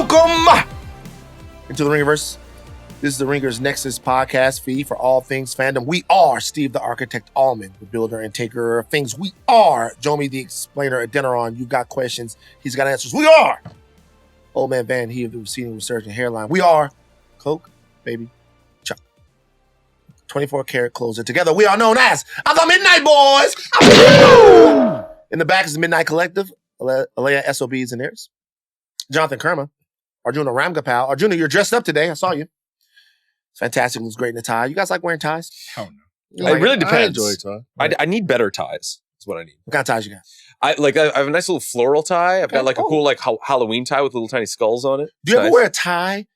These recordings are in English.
Welcome into the Ringerverse. This is the Ringers Nexus podcast feed for all things fandom. We are Steve the Architect Ahlman, the builder and taker of things. We are Jomi the Explainer Adeniran. You got questions, he's got answers. We are Old Man Van, he of the receding research and hairline. We are Coke, Baby, Chuck. 24 karat closer. Together we are known as the Midnight Boys. In the back is the Midnight Collective. Aleya, SOBs, and Zenieris. Jonathan Kermah. Arjuna Ramgopal. Arjuna, you're dressed up today. I saw you. It's fantastic. Looks great in a tie. You guys like wearing ties? Hell no. It really depends. I enjoy tie. I need better ties. That's what I need. What kind of ties you got? I have a nice little floral tie. I've got like a cool. cool like Halloween tie with little tiny skulls on it. Do you It's ever nice. wear a tie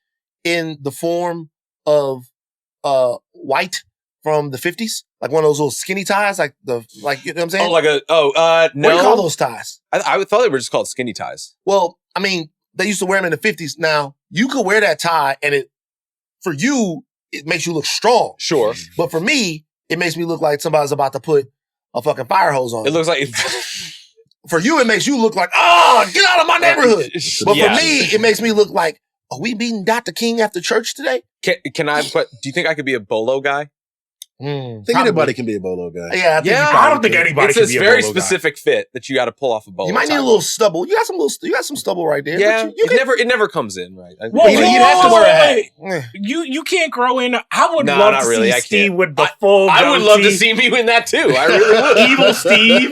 in the form of white from the 50s? Like one of those little skinny ties? Like you know what I'm saying? no. What do you call those ties? I thought they were just called skinny ties. Well, I mean, they used to wear them in the 50s. Now, you could wear that tie and for you, it makes you look strong. Sure. But for me, it makes me look like somebody's about to put a fucking fire hose on. It looks like For you, it makes you look like, get out of my neighborhood. But Yeah. for me, it makes me look like, are we beating Dr. King after church today? Can I? But do you think I could be a bolo guy? I think anybody can be a bolo guy. Yeah, I think Yeah, you probably I don't think could. anybody It's can this be a very bolo guy. specific fit that you got to pull off a bolo. You might need tie. a little stubble. You got some stubble right there. Yeah, But you it never comes in right. Whoa, You'd have to wear a hat. wait. You can't grow in. I would No, love not to really. see I Steve can't. with the full I would love to goatee. see me in that too. I really would. Evil Steve.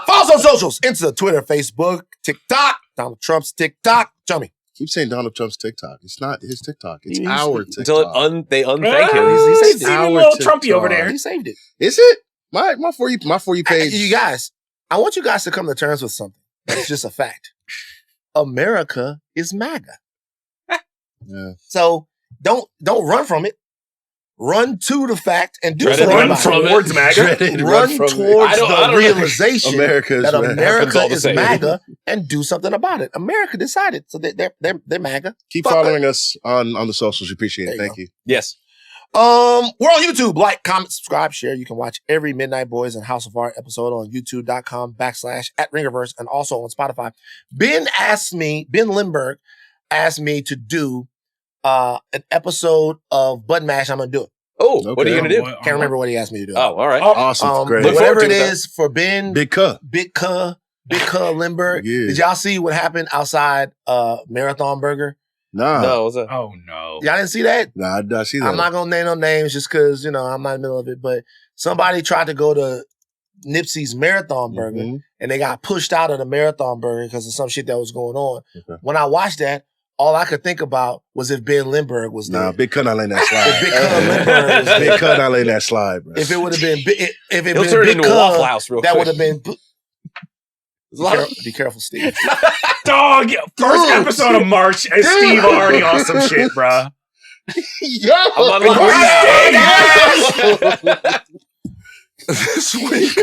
Follow us on socials. Insta, Twitter, Facebook, TikTok. Donald Trump's TikTok. Jomi. Keep saying Donald Trump's TikTok. It's not his TikTok. It's He's- our Until TikTok. they unthank him. He saved Steve it. a Our little Trumpy TikTok. over there. He saved it. Is it? My for you page. You guys, I want you guys to come to terms with something. It's just a fact. America is MAGA. Yeah. So don't run from it. Run to the fact and do Dread it, something run about from it. it. Towards MAGA. Dreaded, Run from it. towards I don't the know. realization America is that MAGA. America Happens all the is same. MAGA and do something about it. America decided. So they're MAGA. Keep Fuck following us on the socials. We appreciate There it. you Thank go. you. Yes. We're on YouTube. Like, comment, subscribe, share. You can watch every Midnight Boys and House of Art episode on youtube.com/@Ringerverse and also on Spotify. Ben Lindbergh asked me to do an episode of Button Mash. I'm going to do it. Oh, Okay. what are you gonna do? Can't remember what he asked me to do. Oh, all right. Awesome. Great. Look Whatever forward it to it, is for Ben, Big cup. Big Cuh Lindbergh. Yeah. Did y'all see what happened outside Marathon Burger? Nah. No, what's that? Oh no. Y'all didn't see that? Nah, I see that. I'm not going to name no names just because, I'm not in the middle of it, but somebody tried to go to Nipsey's Marathon Burger Mhm. and they got pushed out of the Marathon Burger because of some shit that was going on. Okay. When I watched that, all I could think about was if Ben Lindbergh was there. Nah, Big cut not letting that slide. If Big Cuh Lindbergh was there. Big cut not letting that slide, bro. If it would have been, if it He'll been turn it Big into a Waffle Cuh, House real that quick. would have been. There's a lot of- Be careful, Steve. Dog. First episode of March and Steve already on some shit, bruh. Yo! I'm on the board now. This week.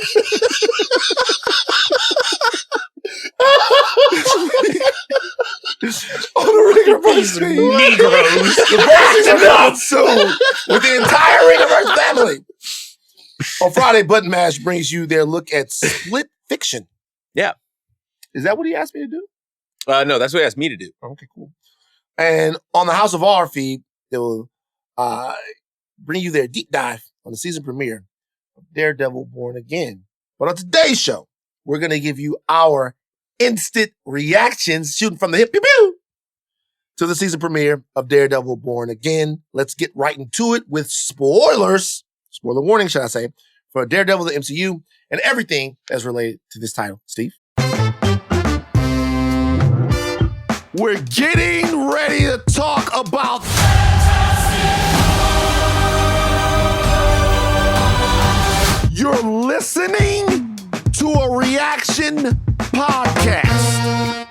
On the Ringerverse feed. Negroes. The verses are not soon with the entire Ringerverse family. On Friday, Button Mash brings you their look at split fiction. Yeah. Is that what he asked me to do? No, that's what he asked me to do. Okay, cool. And on the House of R feed, they will bring you their deep dive on the season premiere of Daredevil Born Again. But on today's show, we're going to give you our instant reactions, shooting from the hip, pew, pew, to the season premiere of Daredevil Born Again. Let's get right into it with spoilers. Spoiler warning, should I say, for Daredevil, the MCU, and everything that's related to this title. Steve? We're getting ready to talk about you're listening to a reaction podcast.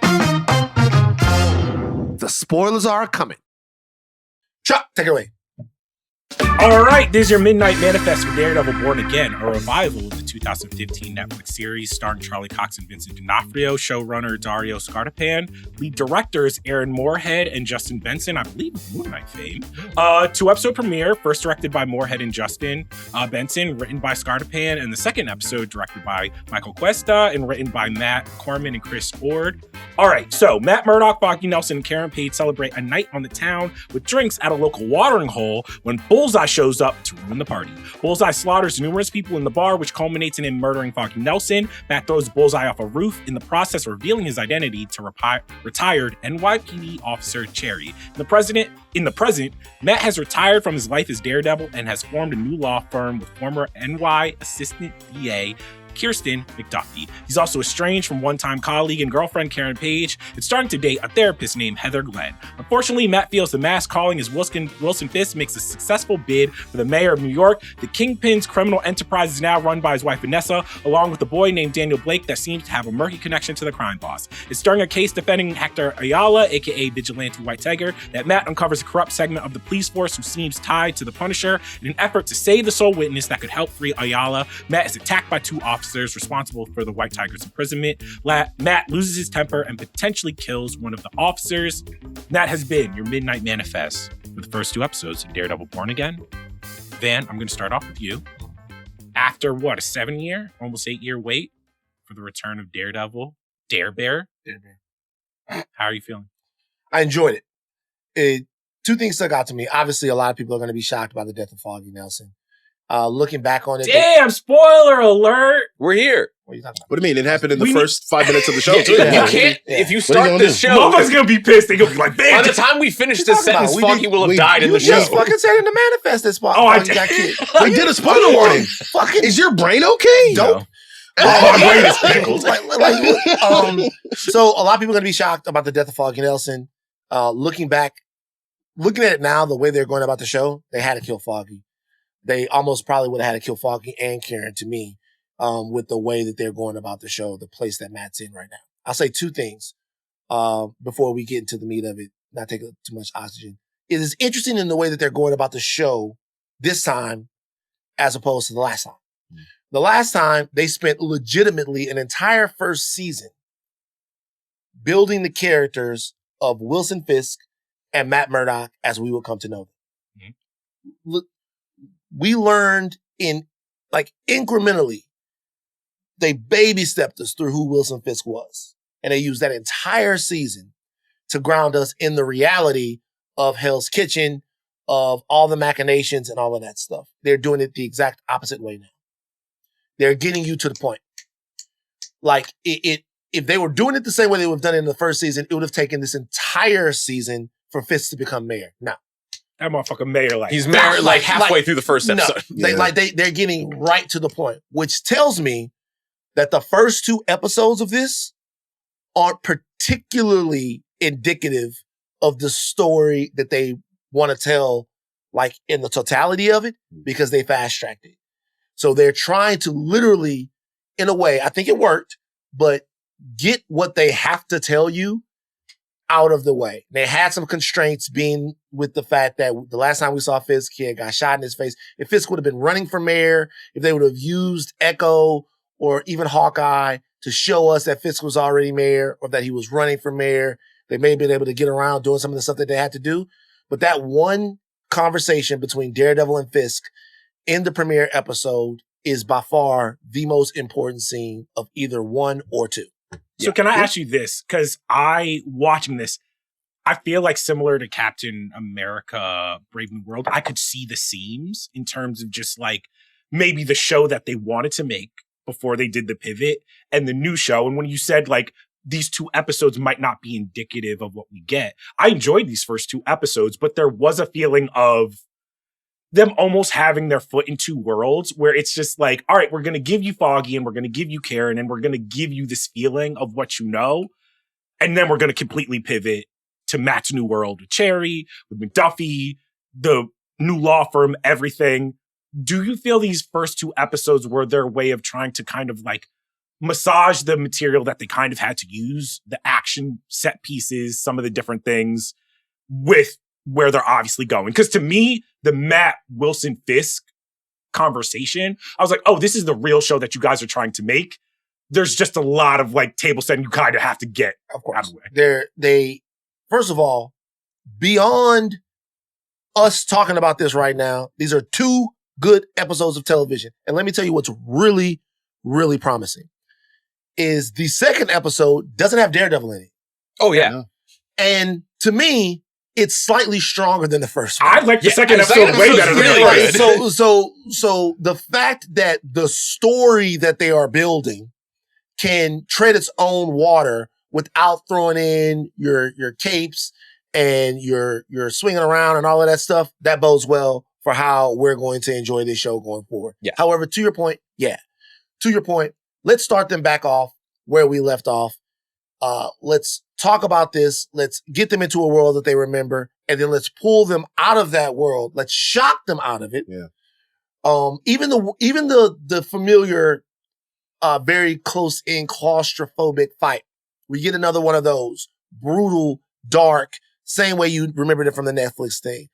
The spoilers are coming. Chuck, take it away. All right, this is your Midnight Manifest for Daredevil Born Again, a revival of the 2015 Netflix series starring Charlie Cox and Vincent D'Onofrio, showrunner Dario Scartapan, lead directors Aaron Moorhead and Justin Benson, I believe of Moon Knight fame. 2-episode premiere, first directed by Moorhead and Justin Benson, written by Scartapan, and the second episode directed by Michael Cuesta and written by Matt Corman and Chris Ord. All right, so Matt Murdoch, Foggy Nelson, and Karen Page celebrate a night on the town with drinks at a local watering hole when Bullseye shows up to ruin the party. Bullseye slaughters numerous people in the bar, which culminates in him murdering Foggy Nelson. Matt throws Bullseye off a roof, in the process revealing his identity to retired NYPD officer Cherry. In the present, Matt has retired from his life as Daredevil and has formed a new law firm with former NY Assistant DA Kirsten McDuffie. He's also estranged from one-time colleague and girlfriend Karen Page and starting to date a therapist named Heather Glenn. Unfortunately, Matt feels the mass calling as Wilson Fisk makes a successful bid for the mayor of New York. The Kingpin's criminal enterprise is now run by his wife Vanessa, along with a boy named Daniel Blake that seems to have a murky connection to the crime boss. It's during a case defending Hector Ayala, aka Vigilante White Tiger, that Matt uncovers a corrupt segment of the police force who seems tied to the Punisher. In an effort to save the sole witness that could help free Ayala, Matt is attacked by two officers responsible for the White Tiger's imprisonment. Matt loses his temper and potentially kills one of the officers. That has been your Midnight Manifest for the first 2 episodes of Daredevil Born Again. Van, I'm going to start off with you. After what, a 7-year, almost 8-year wait for the return of Daredevil, Dare Bear? How are you feeling? I enjoyed it. 2 things stuck out to me. Obviously, a lot of people are going to be shocked by the death of Foggy Nelson. Looking back on it. Damn, spoiler alert! We're here. What are you talking about? What do you mean? It happened in the first 5 minutes of the show. Yeah, too. you Yeah. can't. Yeah. If you What are you start gonna this do? show, Motherfuckers gonna be pissed. They gonna be like, by man, the time we finish What this you talking sentence, about? Foggy will have died in the You show. just fucking said in the manifest this spot. Oh, I Foggy got killed. We did a spoiler warning. Fucking Is your brain okay? dope. my brain is pickled. So a lot of people are going to be shocked about the death of Foggy Nelson. Looking at it now, the way they're going about the show, they had to kill Foggy. They almost probably would have had to kill Foggy and Karen, to me, with the way that they're going about the show, the place that Matt's in right now. I'll say 2 things before we get into the meat of it, not take too much oxygen. It is interesting in the way that they're going about the show this time as opposed to the last time. The last time, they spent legitimately an entire first season building the characters of Wilson Fisk and Matt Murdoch as we will come to know them. Mm-hmm. We learned incrementally, they baby stepped us through who Wilson Fisk was. And they used that entire season to ground us in the reality of Hell's Kitchen, of all the machinations and all of that stuff. They're doing it the exact opposite way now. They're getting you to the point. Like, if they were doing it the same way they would have done it in the first season, it would have taken this entire season for Fisk to become mayor. Now, That motherfucker mayor He's married like halfway through the first episode. No, they're getting right to the point, which tells me that the first 2 episodes of this aren't particularly indicative of the story that they want to tell, like in the totality of it, because they fast-tracked it. So they're trying to literally, in a way, I think it worked, but get what they have to tell you out of the way. They had some constraints being with the fact that the last time we saw Fisk, he had got shot in his face. If Fisk would have been running for mayor, if they would have used Echo or even Hawkeye to show us that Fisk was already mayor or that he was running for mayor, they may have been able to get around doing some of the stuff that they had to do. But that one conversation between Daredevil and Fisk in the premiere episode is by far the most important scene of either 1 or 2. So can I ask you this? Because watching this, I feel like similar to Captain America Brave New World, I could see the seams in terms of just like maybe the show that they wanted to make before they did the pivot and the new show. And when you said like these 2 episodes might not be indicative of what we get, I enjoyed these first 2 episodes, but there was a feeling of them almost having their foot in 2 worlds where it's just like, all right, we're going to give you Foggy and we're going to give you Karen and we're going to give you this feeling of what you know. And then we're going to completely pivot to Matt's new world with Cherry, with McDuffie, the new law firm, everything. Do you feel these first 2 episodes were their way of trying to kind of like massage the material that they kind of had to use, the action set pieces, some of the different things with where they're obviously going? Because to me, the Matt Wilson Fisk conversation, I was like, oh, this is the real show that you guys are trying to make. There's just a lot of like table setting you kind of have to get Of course. out of the way. They first of all, beyond us talking about this right now, these are 2 good episodes of television. And let me tell you what's really, really promising is the second episode doesn't have Daredevil in it. Oh, yeah. And to me, it's slightly stronger than the first one. I like the second episode way better than the really first. good. So the fact that the story that they are building can tread its own water without throwing in your capes and your swinging around and all of that stuff, that bodes well for how we're going to enjoy this show going forward. Yeah. However, to your point, let's start them back off where we left off. Let's talk about this. Let's get them into a world that they remember, and then let's pull them out of that world. Let's shock them out of it. Yeah. Even the familiar, very close in claustrophobic fight. We get another one of those brutal, dark, same way you remembered it from the Netflix thing.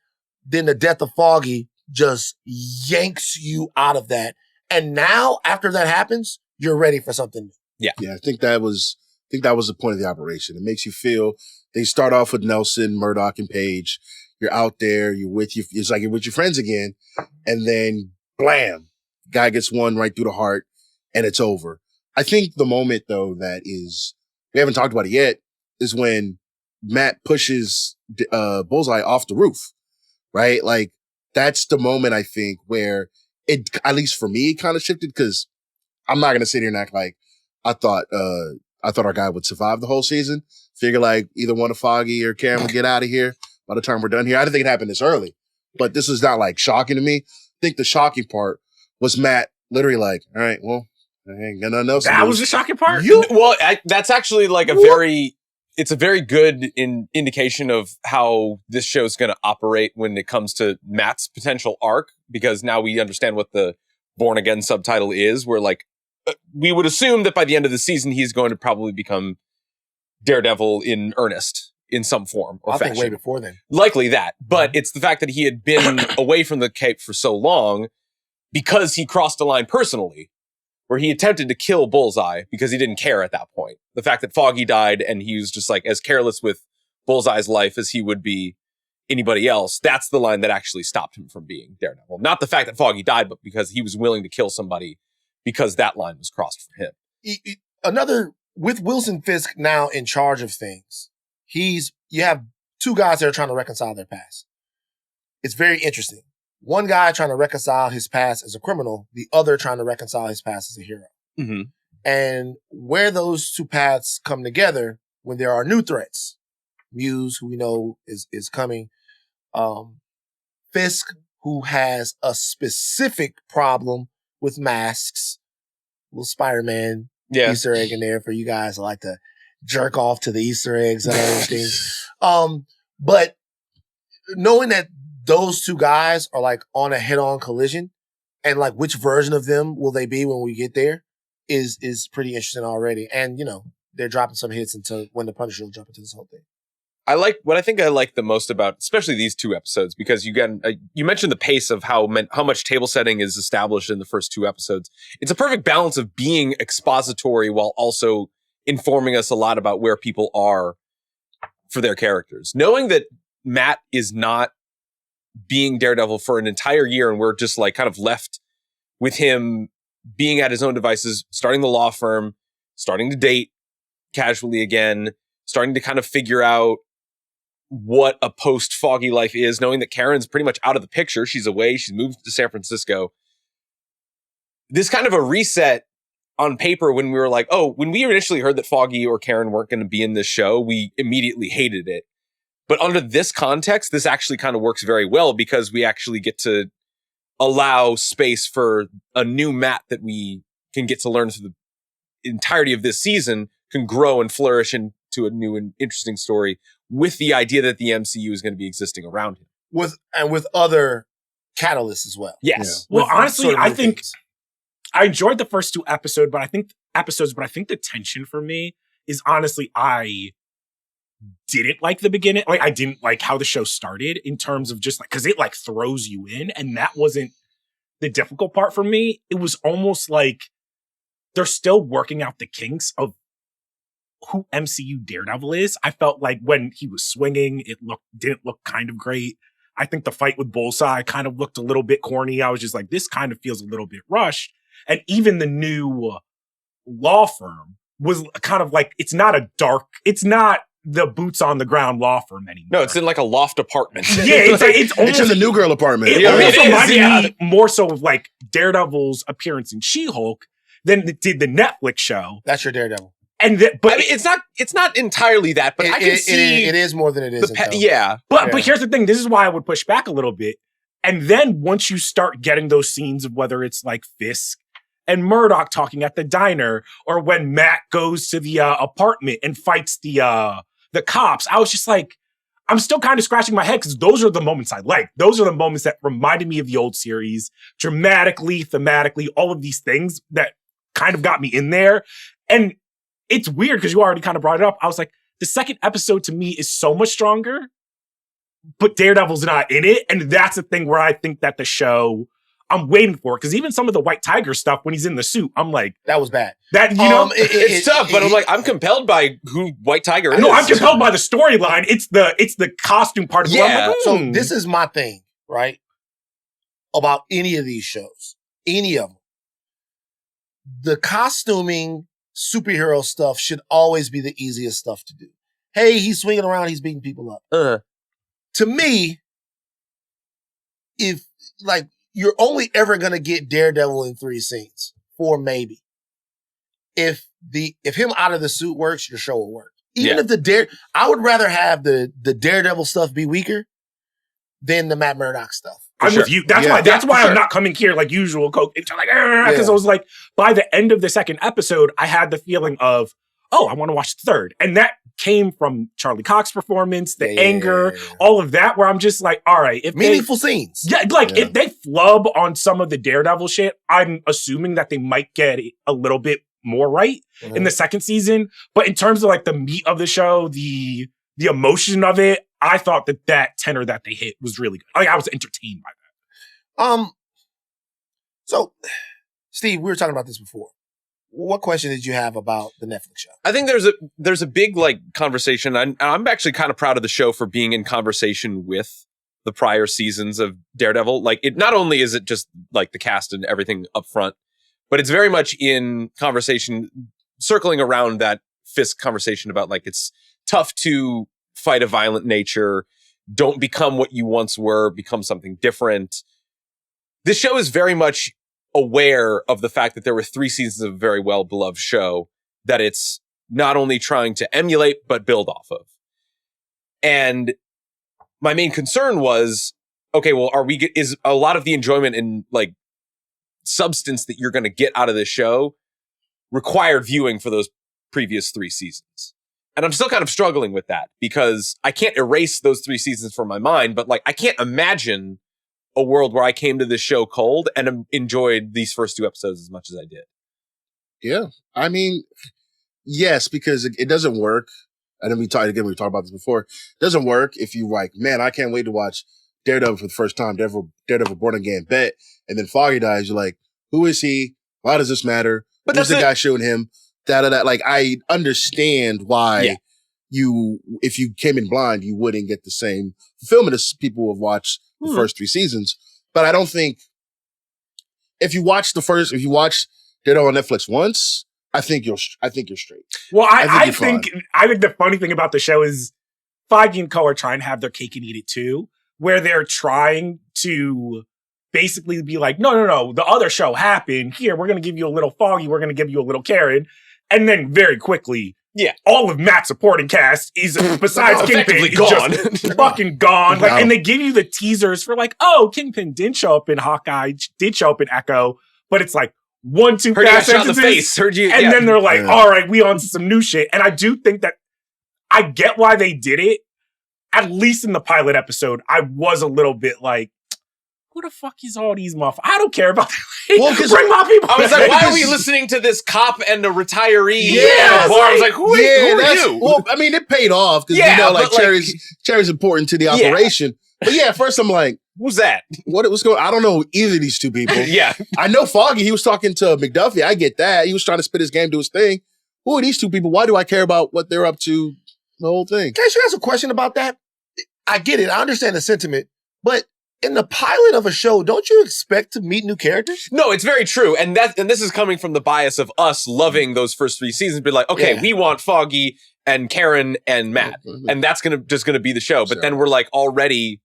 Then the death of Foggy just yanks you out of that. And now, after that happens, you're ready for something new. Yeah. Yeah, I think that was the point of the operation. It makes you feel they start off with Nelson, Murdoch, and Paige. You're out there, it's like you're with your friends again, and then blam, guy gets one right through the heart, and it's over. I think the moment though we haven't talked about it yet, is when Matt pushes Bullseye off the roof, right? Like that's the moment I think where it, at least for me, kind of shifted, because I'm not gonna sit here and act like I thought our guy would survive the whole season. Figure like either one of Foggy or Karen would get out of here by the time we're done here. I didn't think it happened this early, but this is not like shocking to me. I think the shocking part was Matt literally like, all right, well, I ain't got nothing else. That was the shocking part? That's actually like it's a very good indication of how this show's going to operate when it comes to Matt's potential arc, because now we understand what the Born Again subtitle is. We're like, we would assume that by the end of the season, he's going to probably become Daredevil in earnest in some form or fashion. I think way before then. Likely that. But it's the fact that he had been away from the Cape for so long because he crossed the line personally, where he attempted to kill Bullseye because he didn't care at that point. The fact that Foggy died and he was just like as careless with Bullseye's life as he would be anybody else, that's the line that actually stopped him from being Daredevil. Not the fact that Foggy died, but because he was willing to kill somebody because that line was crossed for him. With Wilson Fisk now in charge of things, you have two guys that are trying to reconcile their past. It's very interesting. One guy trying to reconcile his past as a criminal, the other trying to reconcile his past as a hero. Mm-hmm. And where those two paths come together, when there are new threats, Muse, who we know is coming, Fisk, who has a specific problem with masks, little Spider-Man Easter egg in there for you guys who like to jerk off to the Easter eggs and everything. But knowing that those two guys are like on a head-on collision, and like which version of them will they be when we get there is pretty interesting already. And they're dropping some hits until when the Punisher will jump into this whole thing. What I think I like the most about, especially these two episodes, because you mentioned the pace of how much table setting is established in the first two episodes. It's a perfect balance of being expository while also informing us a lot about where people are for their characters. Knowing that Matt is not being Daredevil for an entire year and we're just like kind of left with him being at his own devices, starting the law firm, starting to date casually again, starting to kind of figure out what a post-Foggy life is, knowing that Karen's pretty much out of the picture. She's away. She's moved to San Francisco. This kind of a reset on paper when we were like, when we initially heard that Foggy or Karen weren't going to be in this show, we immediately hated it. But under this context, this actually kind of works very well because we actually get to allow space for a new Matt that we can get to learn through the entirety of this season can grow and flourish into a new and interesting story with the idea that the MCU is going to be existing around him. With other catalysts as well. Yes. Yeah. Well, honestly, I think I enjoyed the first two episodes, but I think the tension for me is honestly, I didn't like the beginning. Like, I didn't like how the show started in terms of just like, cause it like throws you in, and that wasn't the difficult part for me. It was almost like they're still working out the kinks of who MCU Daredevil is. I felt like when he was swinging, didn't look kind of great. I think the fight with Bullseye kind of looked a little bit corny. I was just like, this kind of feels a little bit rushed. And even the new law firm was kind of like, it's not the boots on the ground law firm anymore. No, it's in like a loft apartment. Yeah, it's almost, It's in the new girl apartment. It Yeah, almost it is, reminded yeah. me more so of like Daredevil's appearance in She-Hulk than it did the Netflix show. That's your Daredevil. And I mean, it's not entirely that, but I can see it is more than it is. yeah. But Yeah. here's the thing. This is why I would push back a little bit. And then once you start getting those scenes of whether it's like Fisk and Murdoch talking at the diner, or when Matt goes to the apartment and fights the cops, I was just like, I'm still kind of scratching my head because those are the moments I like. Those are the moments that reminded me of the old series, dramatically, thematically, all of these things that kind of got me in there. And it's weird because you already kind of brought it up. I was like, the second episode to me is so much stronger, but Daredevil's not in it. And that's the thing where I think that the show, I'm waiting for it. Because even some of the White Tiger stuff, when he's in the suit, I'm like, That was bad. that, you know? It's tough, but I'm like, I'm compelled by who White Tiger is. No, I'm compelled by the storyline. It's the costume part of it. Yeah. I'm like, So this is my thing, right? About any of these shows, any of them. The costuming superhero stuff should always be the easiest stuff to do. Hey, he's swinging around, he's beating people up. To me, if like you're only ever gonna get Daredevil in 3 scenes, 4 maybe. If him out of the suit works, your show will work. Even if I would rather have the Daredevil stuff be weaker than the Matt Murdock stuff. I'm with you. That's why I'm not coming here like usual. Because I was like, by the end of the second episode, I had the feeling of, oh, I want to watch the third. And that came from Charlie Cox's performance, the anger, all of that, where I'm just like, all right. If meaningful scenes. Yeah, if they flub on some of the Daredevil shit, I'm assuming that they might get a little bit more right in the second season. But in terms of like the meat of the show, the emotion of it, I thought that tenor that they hit was really good. Like, I was entertained by that. So, Steve, we were talking about this before. What question did you have about the Netflix show? I think there's a big like conversation. I'm actually kind of proud of the show for being in conversation with the prior seasons of Daredevil. Like, it not only is it just like the cast and everything up front, but it's very much in conversation circling around that Fisk conversation about like it's tough to fight a violent nature, don't become what you once were, become something different. This show is very much aware of the fact that there were 3 seasons of a very well-beloved show that it's not only trying to emulate, but build off of. And my main concern was, okay, well, is a lot of the enjoyment and like substance that you're going to get out of this show required viewing for those previous 3 seasons? And I'm still kind of struggling with that because I can't erase those 3 seasons from my mind, but like, I can't imagine a world where I came to this show cold and enjoyed these first 2 episodes as much as I did. Yeah. I mean, yes, because it doesn't work. And then we talked about this before. It doesn't work if you like, man, I can't wait to watch Daredevil for the first time, Daredevil Born Again, bet. And then Foggy dies. You're like, who is he? Why does this matter? But who's that's the guy shooting him? Like, I understand why if you came in blind, you wouldn't get the same fulfillment as people who have watched the first 3 seasons. But I don't think if you watch Daredevil on Netflix once, I think you're straight. Well, I think fine. the funny thing about the show is Foggy and Co are trying to have their cake and eat it too, where they're trying to basically be like, no, the other show happened. Here, we're going to give you a little Foggy. We're going to give you a little Karen. And then very quickly, all of Matt's supporting cast is, besides Kingpin, is gone. just fucking gone. Like, and they give you the teasers for like, oh, Kingpin did show up in Hawkeye, did show up in Echo, but it's like 1-2 Heard fast you got shot in the sentences, face. and then they're like, all right, we on to some new shit. And I do think that I get why they did it. At least in the pilot episode, I was a little bit like, who the fuck is all these motherfuckers? I don't care about that. Well, bring my people. I was like, why are we listening to this cop and a retiree? Yeah, I was like, who are you? Well, I mean, it paid off because like Cherry's important to the operation. But yeah, at first I'm like, who's that? What's going on? I don't know either of these 2 people. I know Foggy, he was talking to McDuffie. I get that. He was trying to spit his game, do his thing. Who are these 2 people? Why do I care about what they're up to? The whole thing. Can I ask a question about that? I get it. I understand the sentiment, but in the pilot of a show, don't you expect to meet new characters? No, it's very true. And this is coming from the bias of us loving those first 3 seasons. Be like, okay, we want Foggy and Karen and Matt. And that's just gonna be the show. But then we're like already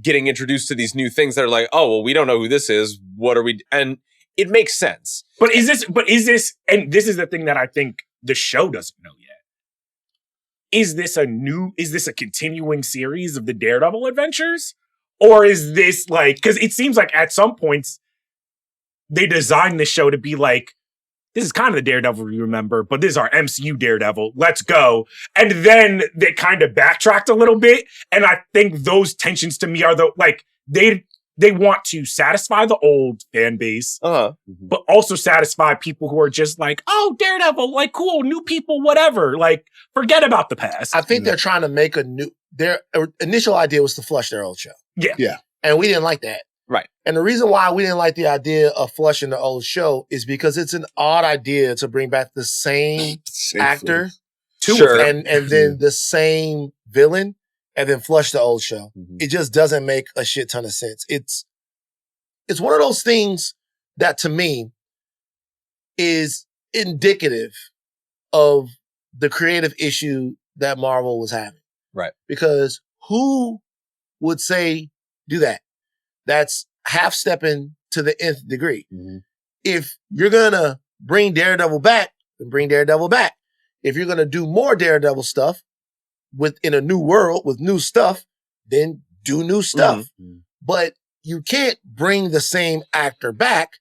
getting introduced to these new things that are like, oh, well, we don't know who this is. What are we? And it makes sense. But is this, and this is the thing that I think the show doesn't know yet. Is this a continuing series of the Daredevil adventures? Or is this like, because it seems like at some points they designed this show to be like, this is kind of the Daredevil we remember, but this is our MCU Daredevil. Let's go. And then they kind of backtracked a little bit. And I think those tensions to me are they want to satisfy the old fan base, but also satisfy people who are just like, oh, Daredevil, like cool, new people, whatever. Like, forget about the past. I think they're trying to make their initial idea was to flush their old show. Yeah. And we didn't like that. Right. And the reason why we didn't like the idea of flushing the old show is because it's an odd idea to bring back the same actor and then the same villain and then flush the old show. Mm-hmm. It just doesn't make a shit ton of sense. It's one of those things that to me is indicative of the creative issue that Marvel was having. Right. Because who would say do that? That's half-stepping to the nth degree. Mm-hmm. If you're going to bring Daredevil back, then bring Daredevil back. If you're going to do more Daredevil stuff in a new world with new stuff, then do new stuff. Mm-hmm. But you can't bring the same actor back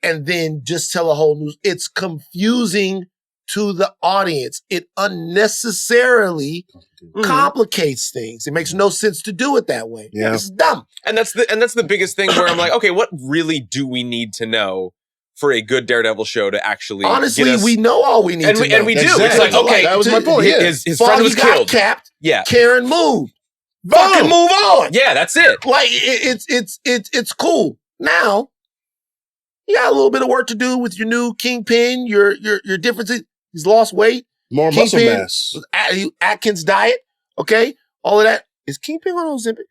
and then just tell a whole new... It's confusing to the audience. It unnecessarily complicates things. It makes no sense to do it that way. Yeah. It's dumb. And that's the biggest thing where I'm like, okay, what really do we need to know for a good Daredevil show to actually honestly, we know all we need to know. And we do. It's like, okay, that was my point. His friend was killed. Capped. Yeah. Karen moved. Fucking move on. Yeah, that's it. Like it's cool. Now, you got a little bit of work to do with your new Kingpin, your differences. He's lost weight. More muscle mass. Atkins diet. Okay. All of that. Is Kingpin on Ozempic?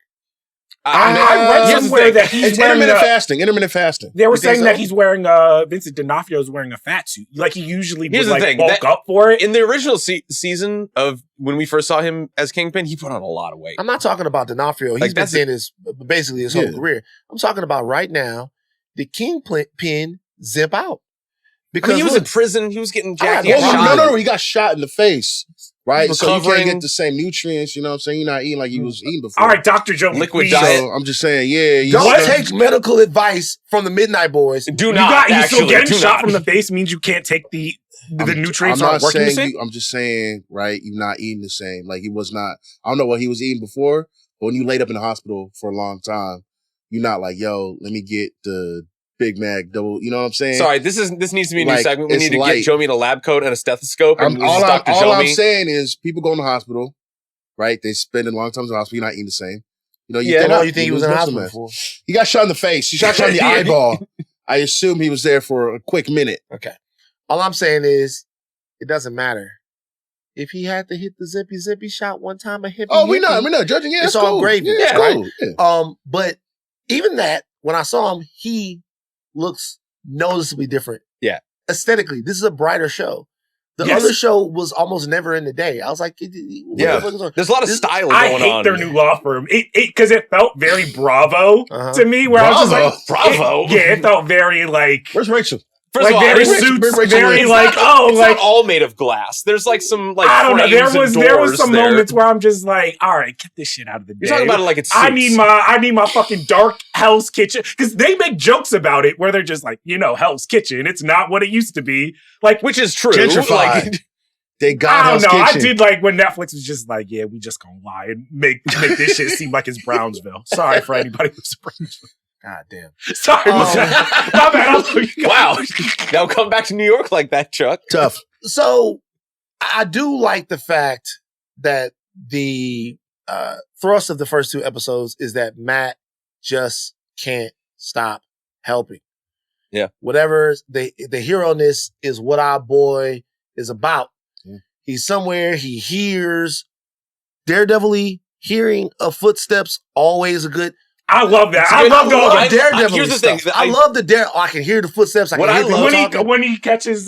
I read somewhere that he's wearing intermittent fasting. They were saying that he's wearing Vincent D'Onofrio's wearing a fat suit. Like he usually would like bulk up for it. In the original season of when we first saw him as Kingpin, he put on a lot of weight. I'm not talking about D'Onofrio. He's been saying basically his whole career. I'm talking about right now, the Kingpin zip out. Because he was in prison. He was getting jacked. No. He got shot in the face. Right? So you can't get the same nutrients, you know what I'm saying? You're not eating like you was eating before. All right, Dr. Jomi. Liquid diet. So I'm just saying, don't take medical advice from the Midnight Boys. Do not. You still getting shot from the face means you can't take the nutrients aren't working the same? I'm just saying, right, you're not eating the same. Like he was not, I don't know what he was eating before, but when you laid up in the hospital for a long time, you're not like, yo, let me get the Big Mac double, you know what I'm saying? Sorry, this needs to be a new segment. We need to get Jomi in a lab coat and a stethoscope. And all I'm saying is people go in the hospital, right? They spend a long time in the hospital. You're not eating the same. You know, you think he was in the hospital before? He got shot in the face. He got shot in the eyeball. I assume he was there for a quick minute. Okay. All I'm saying is, it doesn't matter. If he had to hit the zippy shot one time, we're not judging. Yeah, it's all cool. gravy. Yeah, right? Cool. Yeah. But even that, when I saw him, he looks noticeably different. Yeah. Aesthetically, this is a brighter show. The other show was almost never in the day. I was like, there's a lot of style going on. I hate their new law firm. Because it felt very Bravo to me. Where I was just like, Bravo? It felt very like... Where's Rachel? First of all, very suits, very like, it's not all made of glass. There's like some like I don't know. There was some there. moments where I'm just like, all right, get this shit out of the day. You're talking about it like it's suits. I need my fucking dark Hell's Kitchen, because they make jokes about it where they're just like, Hell's Kitchen. It's not what it used to be. Like, which is true. Gentrified. They got Hell's Kitchen. I did like when Netflix was just like, yeah, we just gonna lie and make this shit seem like it's Brownsville. Sorry for anybody who's Brownsville. God damn. Sorry. My bad. Wow. Now come back to New York like that, Chuck. Tough. So I do like the fact that the thrust of the first two episodes is that Matt just can't stop helping. Yeah. Whatever the hero-ness is what our boy is about. Yeah. He's somewhere, he hears Daredevil-y, hearing of footsteps, always a good... I love that. So I love I all love that. Daredevil. Here's the thing. I love the Daredevil. I can hear the footsteps. I What can I hear people love- talking. When he catches his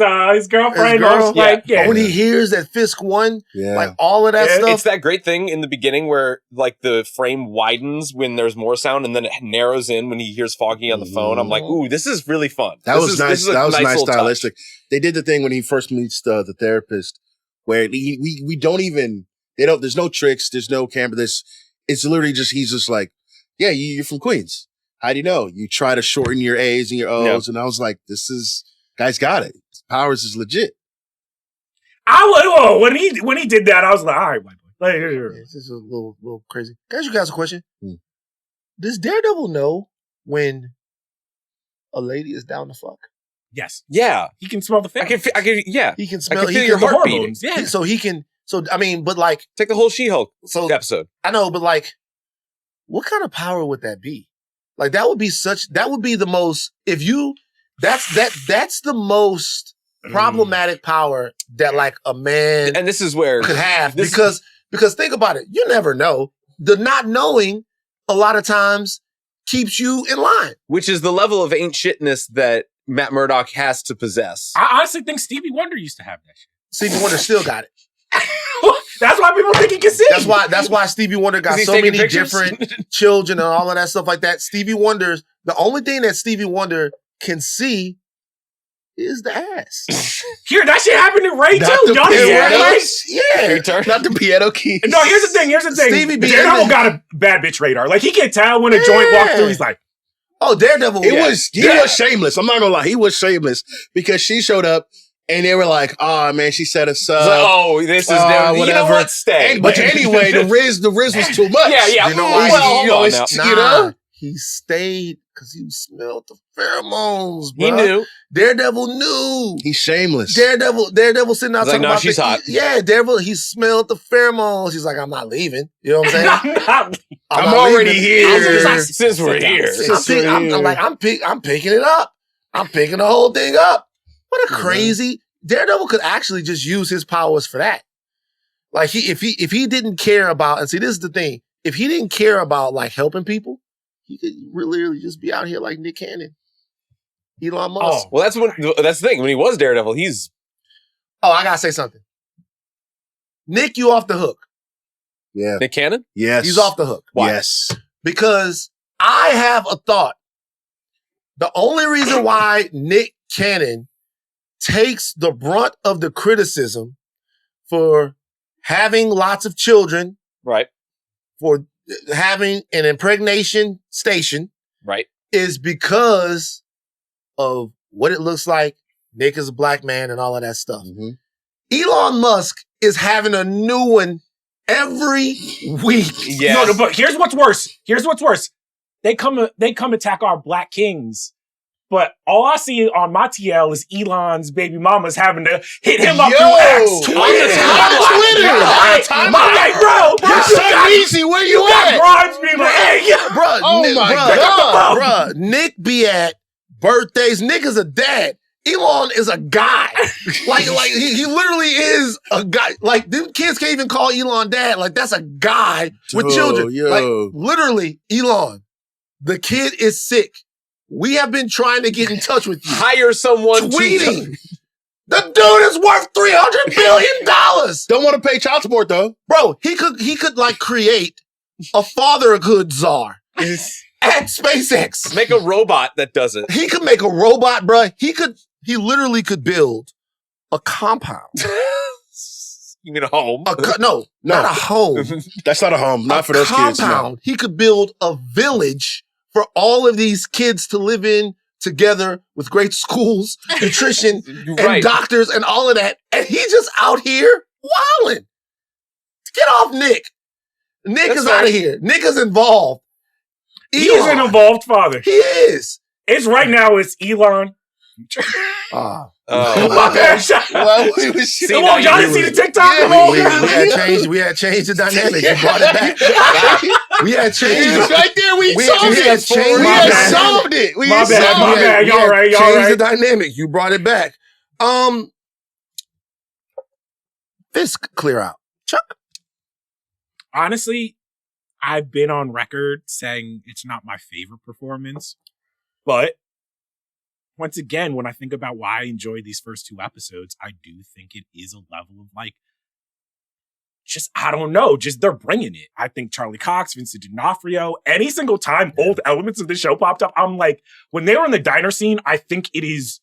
girlfriend, His girl? I was like, Yeah. yeah. When he hears that Fisk won, Yeah. like all of that Yeah, stuff. It's that great thing in the beginning where like the frame widens when there's more sound and then it narrows in when he hears Foggy on the phone. I'm like, ooh, this is really fun. That This was is- nice. this is a That was nice little touch. stylistic. They did the thing when he first meets the therapist, where we don't even there's no tricks, there's no camera. It's literally just he's just like, yeah, you're from Queens. How do you know? You try to shorten your A's and your O's, and I was like, guy's got it. Powers is legit. When he did that, I was like, all right, white boy. Like, It's just a little crazy. Can I ask you guys a question? Does Daredevil know when a lady is down to fuck? yes, Yeah. he can smell the I face. can, yeah. He can I smell. can feel he your can, heart hormones, beating. yeah. So he can. So I mean, but like, Take the whole She-Hulk so episode. I know, but like, what kind of power would that be? Like that would be the most. If you, that's the most problematic power that like a man And this is where could have this- because think about it. You never know. The not knowing a lot of times keeps you in line. which is the level of ain't shitness that Matt Murdock has to possess. I honestly think Stevie Wonder used to have that shit. Stevie Wonder still got it. That's why people think he can sing. That's why Stevie Wonder got He's so taking many pictures? different children and all of that stuff like that. Stevie Wonder's the only thing that Stevie Wonder can see is the ass. Here, that shit happened to Ray Not too. the Y'all didn't see piano. Ray? Yeah. Return. Not the piano keys. No, here's the thing. Stevie B. Daredevil got a bad bitch radar. Like he can tell when a joint walked through. He's like, Oh, Daredevil. He yeah. was shameless. I'm not gonna lie, he was shameless because she showed up and they were like, "Oh man, she set us up." It's like, oh, this is never, you know whatever. what? Stay. But anyway, the Riz was too much. Yeah, yeah. You know well, why? hold on now. Nah, you know? he stayed because he smelled the pheromones, bro. He knew. Daredevil knew. He's shameless. Daredevil sitting out He's like, talking no, about she's hot. Yeah, Daredevil, he smelled the pheromones. He's like, I'm not leaving. You know what I'm saying? I'm not- I'm I'm not already leaving. here. I'm Since we're here. I'm picking it up. I'm picking the whole thing up. What a crazy Daredevil could actually just use his powers for that. Like if he didn't care about, and see, this is the thing. If he didn't care about like helping people, he could really just be out here like Nick Cannon, Elon Musk. Oh. Well, that's the thing. When he was Daredevil, he's Oh, I gotta say something. Nick, you off the hook. Yeah. Nick Cannon. Yes. He's off the hook. Why? Yes. Because I have a thought. The only reason why Nick Cannon takes the brunt of the criticism for having lots of children, Right. for having an impregnation station, Right. is because of what it looks like. Nick is a black man and all of that stuff. Mm-hmm. Elon Musk is having a new one every week. Yeah. No, but here's what's worse. They come attack our black kings. But all I see on my TL is Elon's baby mamas having to hit him up Yo, through X. on Twitter. Twitter. I'm like, bro, You're so easy. Where you got at? Grimes being like, hey, yeah. Bruh, Oh Nick, my bruh, God. bruh, Nick be at birthdays. Nick is a dad. Elon is a guy. like he literally is a guy. Like, them kids can't even call Elon dad. Like, that's a guy with Yo, children. yo. Like, literally, Elon, the kid is sick. We have been trying to get in touch with you. Hire someone Tweeting. The dude is worth $300 billion. Don't want to pay child support though. Bro, he could like create a fatherhood czar at SpaceX. make a robot that does it. He could make a robot, bro. He literally could build a compound. You mean a home? No, not a home. That's not a home. Not A for those kids. No. compound. He could build a village for all of these kids to live in together with great schools, nutrition, and Right. doctors and all of that. And he's just out here wilding. Get off Nick. Nick That's is fair. out of here. Nick is involved. He is an involved father. He is. It's right now, it's Elon. Ah. Oh. My bad. Well, we was See, Come now on, y'all you didn't see do the it. TikTok? Yeah, Come on. We had changed the dynamic. You brought it back. We had changed It's it. right there. We solved we it. had changed We my had bad. solved it. We My had bad, solved my it. bad. Y'all We had right, y'all changed right. the dynamic. You brought it back. Fisk clear out. Chuck. Honestly, I've been on record saying it's not my favorite performance, but once again, when I think about why I enjoyed these first 2 episodes, I do think it is a level of like, just, I don't know, just they're bringing it. I think Charlie Cox, Vincent D'Onofrio, any single time old elements of the show popped up, I'm like, when they were in the diner scene, I think it is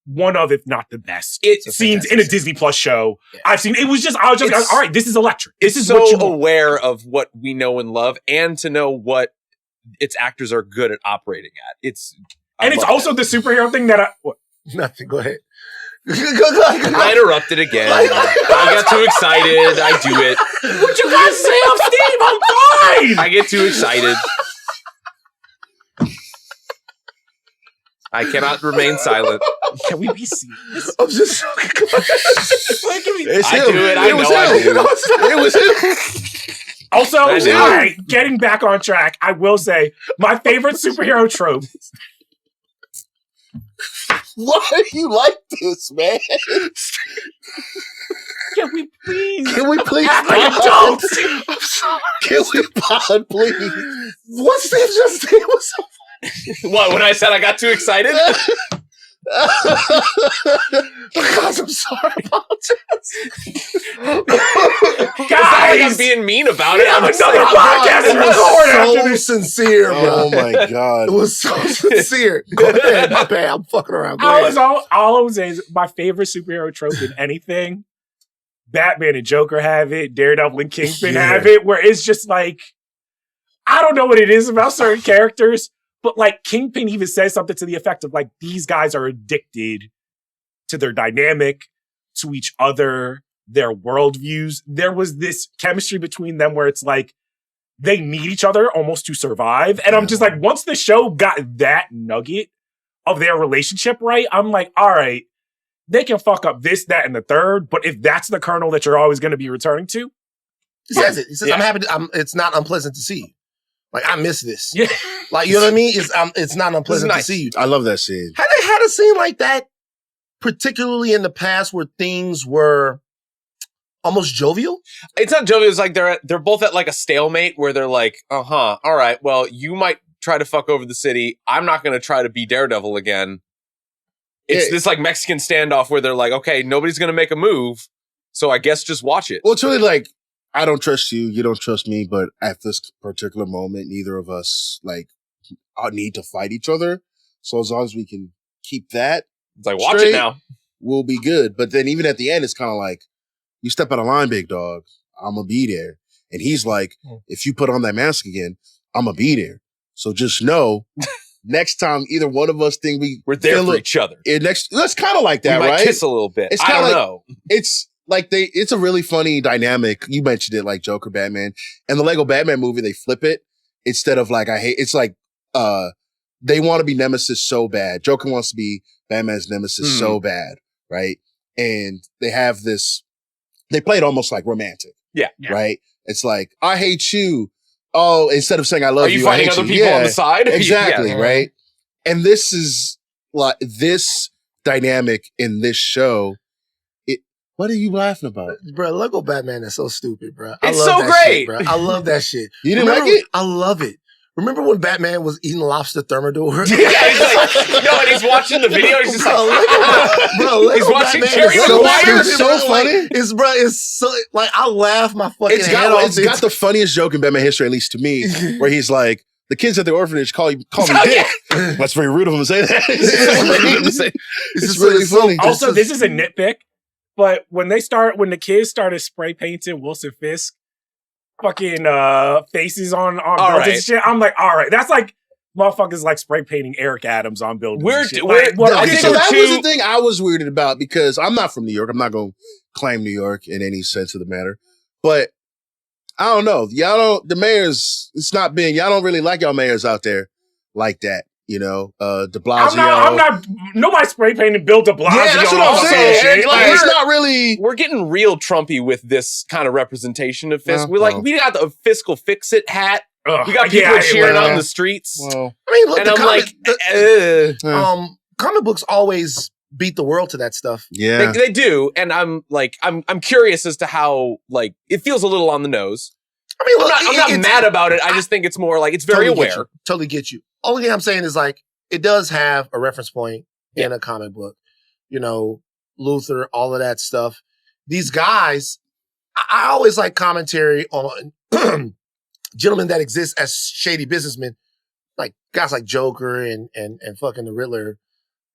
one of, if not the best scenes in a Disney Plus show I've seen. I was just all right, this is electric. This is so what you aware of what we know and love, and to know what its actors are good at operating at. It's also the superhero thing that Nothing. Go ahead. I interrupted again. I got too excited. I do it. What'd you guys say? I'm Steve. I'm fine. I get too excited. I cannot remain silent. Can we be serious? I'm just I do it. I know I do. It was him. Also, all right, getting back on track, I will say my favorite superhero trope. Why do you like this, man? Can we please? I don't. I'm sorry. Can we bond, please? What Steve just did was so What, when I said I got too excited? Guys, I'm sorry. Apologize. Guys, I'm being mean about it. we have I'm another excited. podcast to record after so this. sincere, bro. Oh my god. It was so sincere. Go ahead. My bad. I'm fucking around. Go ahead. All I was saying is my favorite superhero trope in anything. Batman and Joker have it. Daredevil and Kingpin have it. Where it's just like, I don't know what it is about certain characters, but like Kingpin even says something to the effect of like, these guys are addicted to their dynamic, to each other, their worldviews. There was this chemistry between them where it's like, they need each other almost to survive. And I'm just like, once the show got that nugget of their relationship right, I'm like, all right, they can fuck up this, that, and the third, but if that's the kernel that you're always going to be returning to. He says it. He says, I'm happy. It's not unpleasant to see you. Like, I miss this. Yeah. Like, you know what I mean? It's not unpleasant to see you. I love that scene. Had they had a scene like that, particularly in the past where things were almost jovial? It's not jovial. It's like they're both at like a stalemate where they're like, all right, well, you might try to fuck over the city. I'm not going to try to be Daredevil again. It's this like Mexican standoff where they're like, okay, nobody's going to make a move, so I guess just watch it. Well, it's really like, I don't trust you, you don't trust me, but at this particular moment, neither of us like need to fight each other. So as long as we can keep that, It's like, watch straight, it now. we'll be good. But then even at the end, it's kind of like, you step out of line, big dog, I'm gonna be there. And he's like, if you put on that mask again, I'm gonna be there. So just know, next time either one of us think We're there for each other. That's kind of like that, we might right? kiss a little bit. It's I kinda don't like- know. It's like it's a really funny dynamic. You mentioned it, like Joker, Batman, and the Lego Batman movie. They flip it instead of like it's like they want to be Nemesis so bad. Joker wants to be Batman's Nemesis so bad, right? And they have this. They play it almost like romantic, Yeah. right? It's like, I hate you. Oh, instead of saying I love Are you I fighting hate other you. people on the side? Exactly, Yeah. right? And this is like this dynamic in this show. What are you laughing about? Bro, Lego Batman is so stupid, bro. It's love so that great. shit, bro. I love that shit. You didn't Remember- like it? I love it. Remember when Batman was eating lobster thermidor? Yeah, he's like, no, and he's watching the video. He's just Bro, like, Lego he's watching Batman Cherry is Maguire. stupid, So bro. funny. Like, it's so like I laugh my fucking It's head off. got the funniest joke in Batman history, at least to me, where he's like, the kids at the orphanage call me Dick. That's very rude of him to say that. It's really funny. Also, this is a nitpick, but when the kids started spray painting Wilson Fisk fucking faces on buildings right. and shit, I'm like, all right, that's like motherfuckers like spray painting Eric Adams on buildings. We're- and shit. we're- Like, what I are Okay, think we so we're doing? that was too- the thing I was weirded about because I'm not from New York. I'm not going to claim New York in any sense of the matter. But I don't know. The mayors, y'all don't really like y'all mayors out there like that. You know, de Blasio. I'm not, nobody spray painting Bill de Blasio. Yeah, that's what I'm on saying. shit. Like, Like, it's not really. we're getting real Trumpy with this kind of representation of Fisk. Well, we got the fiscal fix-it hat. Ugh, We got people yeah, cheering well, on the streets. Well, I mean, look, And the I'm comic, like, comic books always beat the world to that stuff. yeah. they do. And I'm curious as to how, like, it feels a little on the nose. I mean, look, I'm not mad about it. I just think it's more like it's very aware. Totally get you. Only thing I'm saying is like it does have a reference point in a comic book. You know, Luther, all of that stuff. These guys, I always like commentary on gentlemen that exist as shady businessmen, like guys like Joker and fucking the Riddler,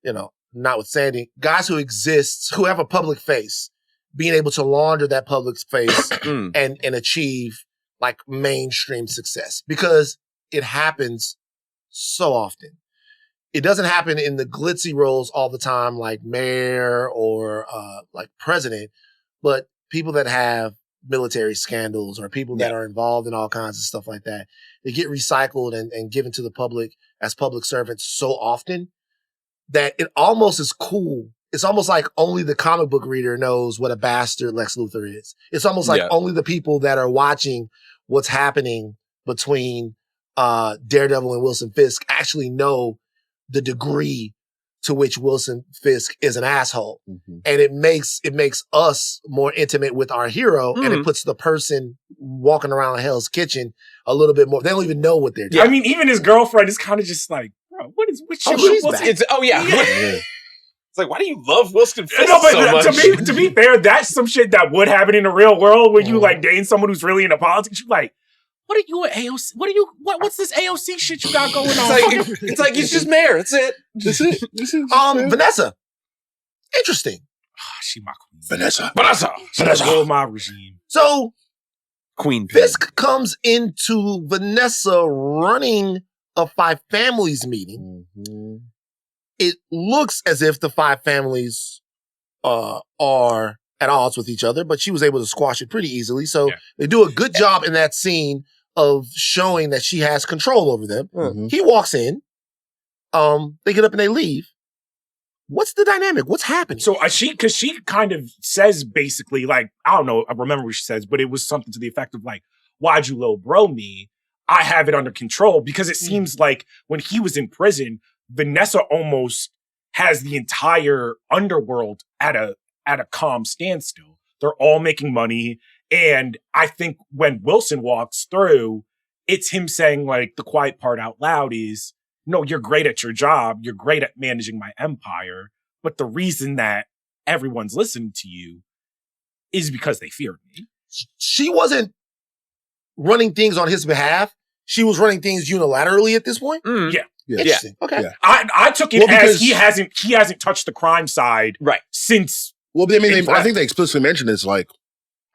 you know, notwithstanding, guys who exist, who have a public face, being able to launder that public face and achieve like mainstream success because it happens so often. It doesn't happen in the glitzy roles all the time, like mayor or like president, but people that have military scandals or people that are involved in all kinds of stuff like that, they get recycled and given to the public as public servants so often that it almost is cool. It's almost like only the comic book reader knows what a bastard Lex Luthor is. It's almost like only the people that are watching what's happening between Daredevil and Wilson Fisk actually know the degree to which Wilson Fisk is an asshole. Mm-hmm. And it makes us more intimate with our hero and it puts the person walking around Hell's Kitchen a little bit more. They don't even know what they're doing. I mean, even his girlfriend is kind of just like, bro, she's back. It's like, why do you love Wilson Fisk so much? To be fair, that's some shit that would happen in the real world when you like dating someone who's really into politics. You're like, what are you at AOC? What's this AOC shit you got going on? It's like he's just mayor. That's it. This is Vanessa. Interesting. She my queen. Vanessa. Rule my regime. So Queen Fisk comes into Vanessa running a Five Families meeting. Mm-hmm. It looks as if the Five Families are at odds with each other, but she was able to squash it pretty easily. So they do a good job in that scene of showing that she has control over them. Mm-hmm. He walks in. They get up and they leave. What's the dynamic? What's happening? So she kind of says basically like, I don't know, I remember what she says, but it was something to the effect of like, why'd you low bro me? I have it under control because it seems like when he was in prison, Vanessa almost has the entire underworld at a calm standstill. They're all making money. And I think when Wilson walks through, it's him saying like the quiet part out loud is, no, you're great at your job. You're great at managing my empire. But the reason that everyone's listening to you is because they feared me. She wasn't running things on his behalf. She was running things unilaterally at this point. Yeah. Interesting. Okay. Yeah. I took it as he hasn't touched the crime side since. Well, I mean, I think they explicitly mentioned it's like,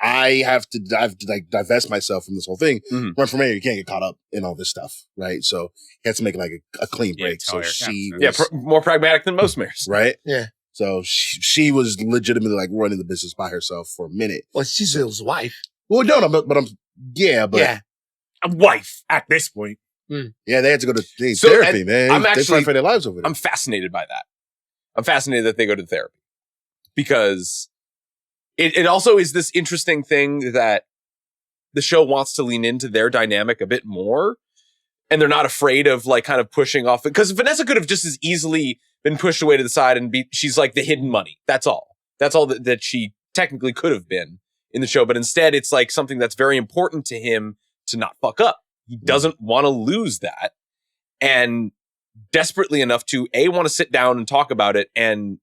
I have to like divest myself from this whole thing. Mm-hmm. Run for mayor, you can't get caught up in all this stuff, right? So he has to make like a clean break. So she was, more pragmatic than most mayors, right? Yeah. So she was legitimately like running the business by herself for a minute. Well, she's his wife. Well, no, but I'm a wife at this point. Yeah, they had to go to therapy, man. They fight for their lives over there. I'm fascinated by that. I'm fascinated that they go to therapy because it also is this interesting thing that the show wants to lean into their dynamic a bit more. And they're not afraid of like kind of pushing off because Vanessa could have just as easily been pushed away to the side and she's like the hidden money. That's all that she technically could have been in the show. But instead it's like something that's very important to him to not fuck up. He doesn't want to lose that. And desperately enough to want to sit down and talk about it and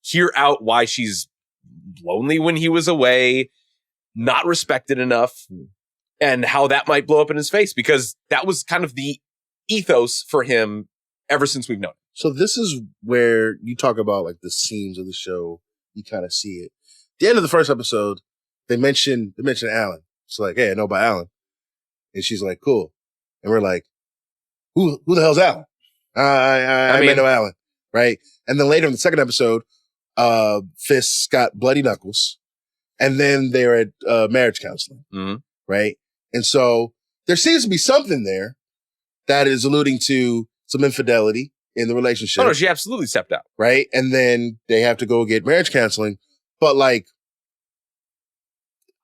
hear out why she's lonely when he was away, not respected enough, and how that might blow up in his face because that was kind of the ethos for him ever since we've known him. So this is where you talk about like the seams of the show. You kind of see it. At the end of the first episode, they mention Alan. It's like, hey, I know about Alan. And she's like, cool. And we're like, who the hell's Alan? I may know Alan. Right. And then later in the second episode, Fisk got bloody knuckles. And then they're at marriage counseling. Mm-hmm. Right. And so there seems to be something there that is alluding to some infidelity in the relationship. Oh, no, she absolutely stepped out. Right. And then they have to go get marriage counseling. But like,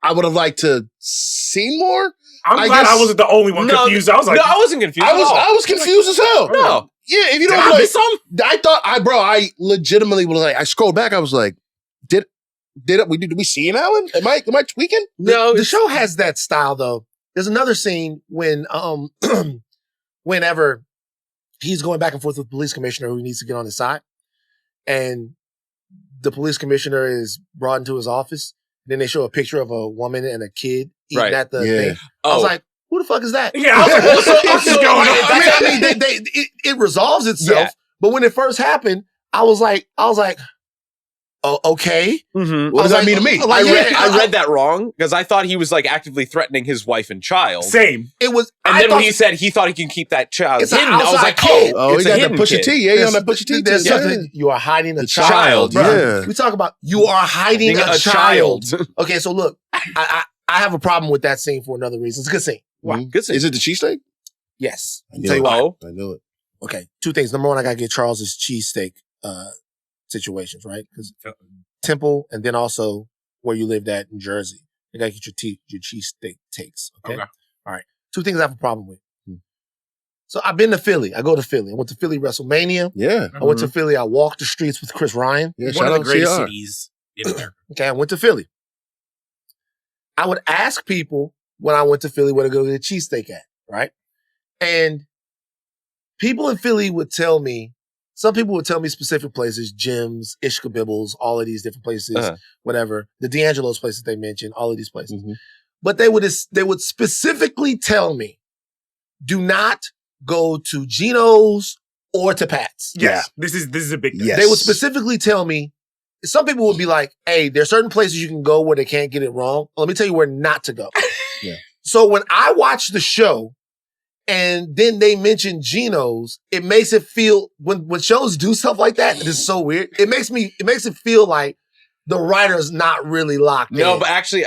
I would have liked to see more. I'm glad I wasn't the only one confused. I was like, no, I wasn't confused. I was confused as hell. No. Yeah, if you don't I miss some? I legitimately was like, I scrolled back. I was like, did we see an Alan? Am I tweaking? No, the show has that style though. There's another scene when whenever he's going back and forth with the police commissioner who needs to get on his side, and the police commissioner is brought into his office. Then they show a picture of a woman and a kid eating at the thing. I was like, who the fuck is that? Yeah, I was like, what the fuck is going on? I mean, it resolves itself. But when it first happened, I was like, oh, okay. Mm-hmm. What does that mean to me? I read that wrong because I thought he was like actively threatening his wife and child. Same. It was, and then when he said he thought he can keep that child hidden, I was like, oh, it's he a got that hidden Pusha kid. T. Yeah, on that Pusha T. There's something, you are hiding a child. Bro. Yeah. We talk about you are hiding a child. Okay, so look, I have a problem with that scene for another reason. It's a good scene. Wow, good scene. Is it the cheesesteak? Yes. I Tell you why. I knew it. Okay, two things. Number one, I gotta get Charles's cheesesteak situations, right? Because Temple, and then also where you lived at in Jersey. You gotta get your cheesesteak takes. Okay? All right. Two things I have a problem with. So I've been to Philly. I go to Philly. I went to Philly WrestleMania. Yeah. I went to Philly. I walked the streets with Chris Ryan. Yeah, One of the greatest cities in America. Okay, I went to Philly. I would ask people when I went to Philly where to go get a cheesesteak at, right? And people in Philly would tell me, some people would tell me specific places, Jim's, Ishkabibbles, all of these different places, whatever. The D'Angelo's places they mentioned, all of these places. Mm-hmm. But they would specifically tell me, do not go to Geno's or to Pat's. Yes. Yeah. This is a big thing. Yes. They would specifically tell me, some people would be like, hey, there's certain places you can go where they can't get it wrong. Let me tell you where not to go. Yeah. So when I watch the show and then they mention Geno's, it makes it feel, when shows do stuff like that, it is so weird. It makes it feel like the writer's not really locked in. No, but actually,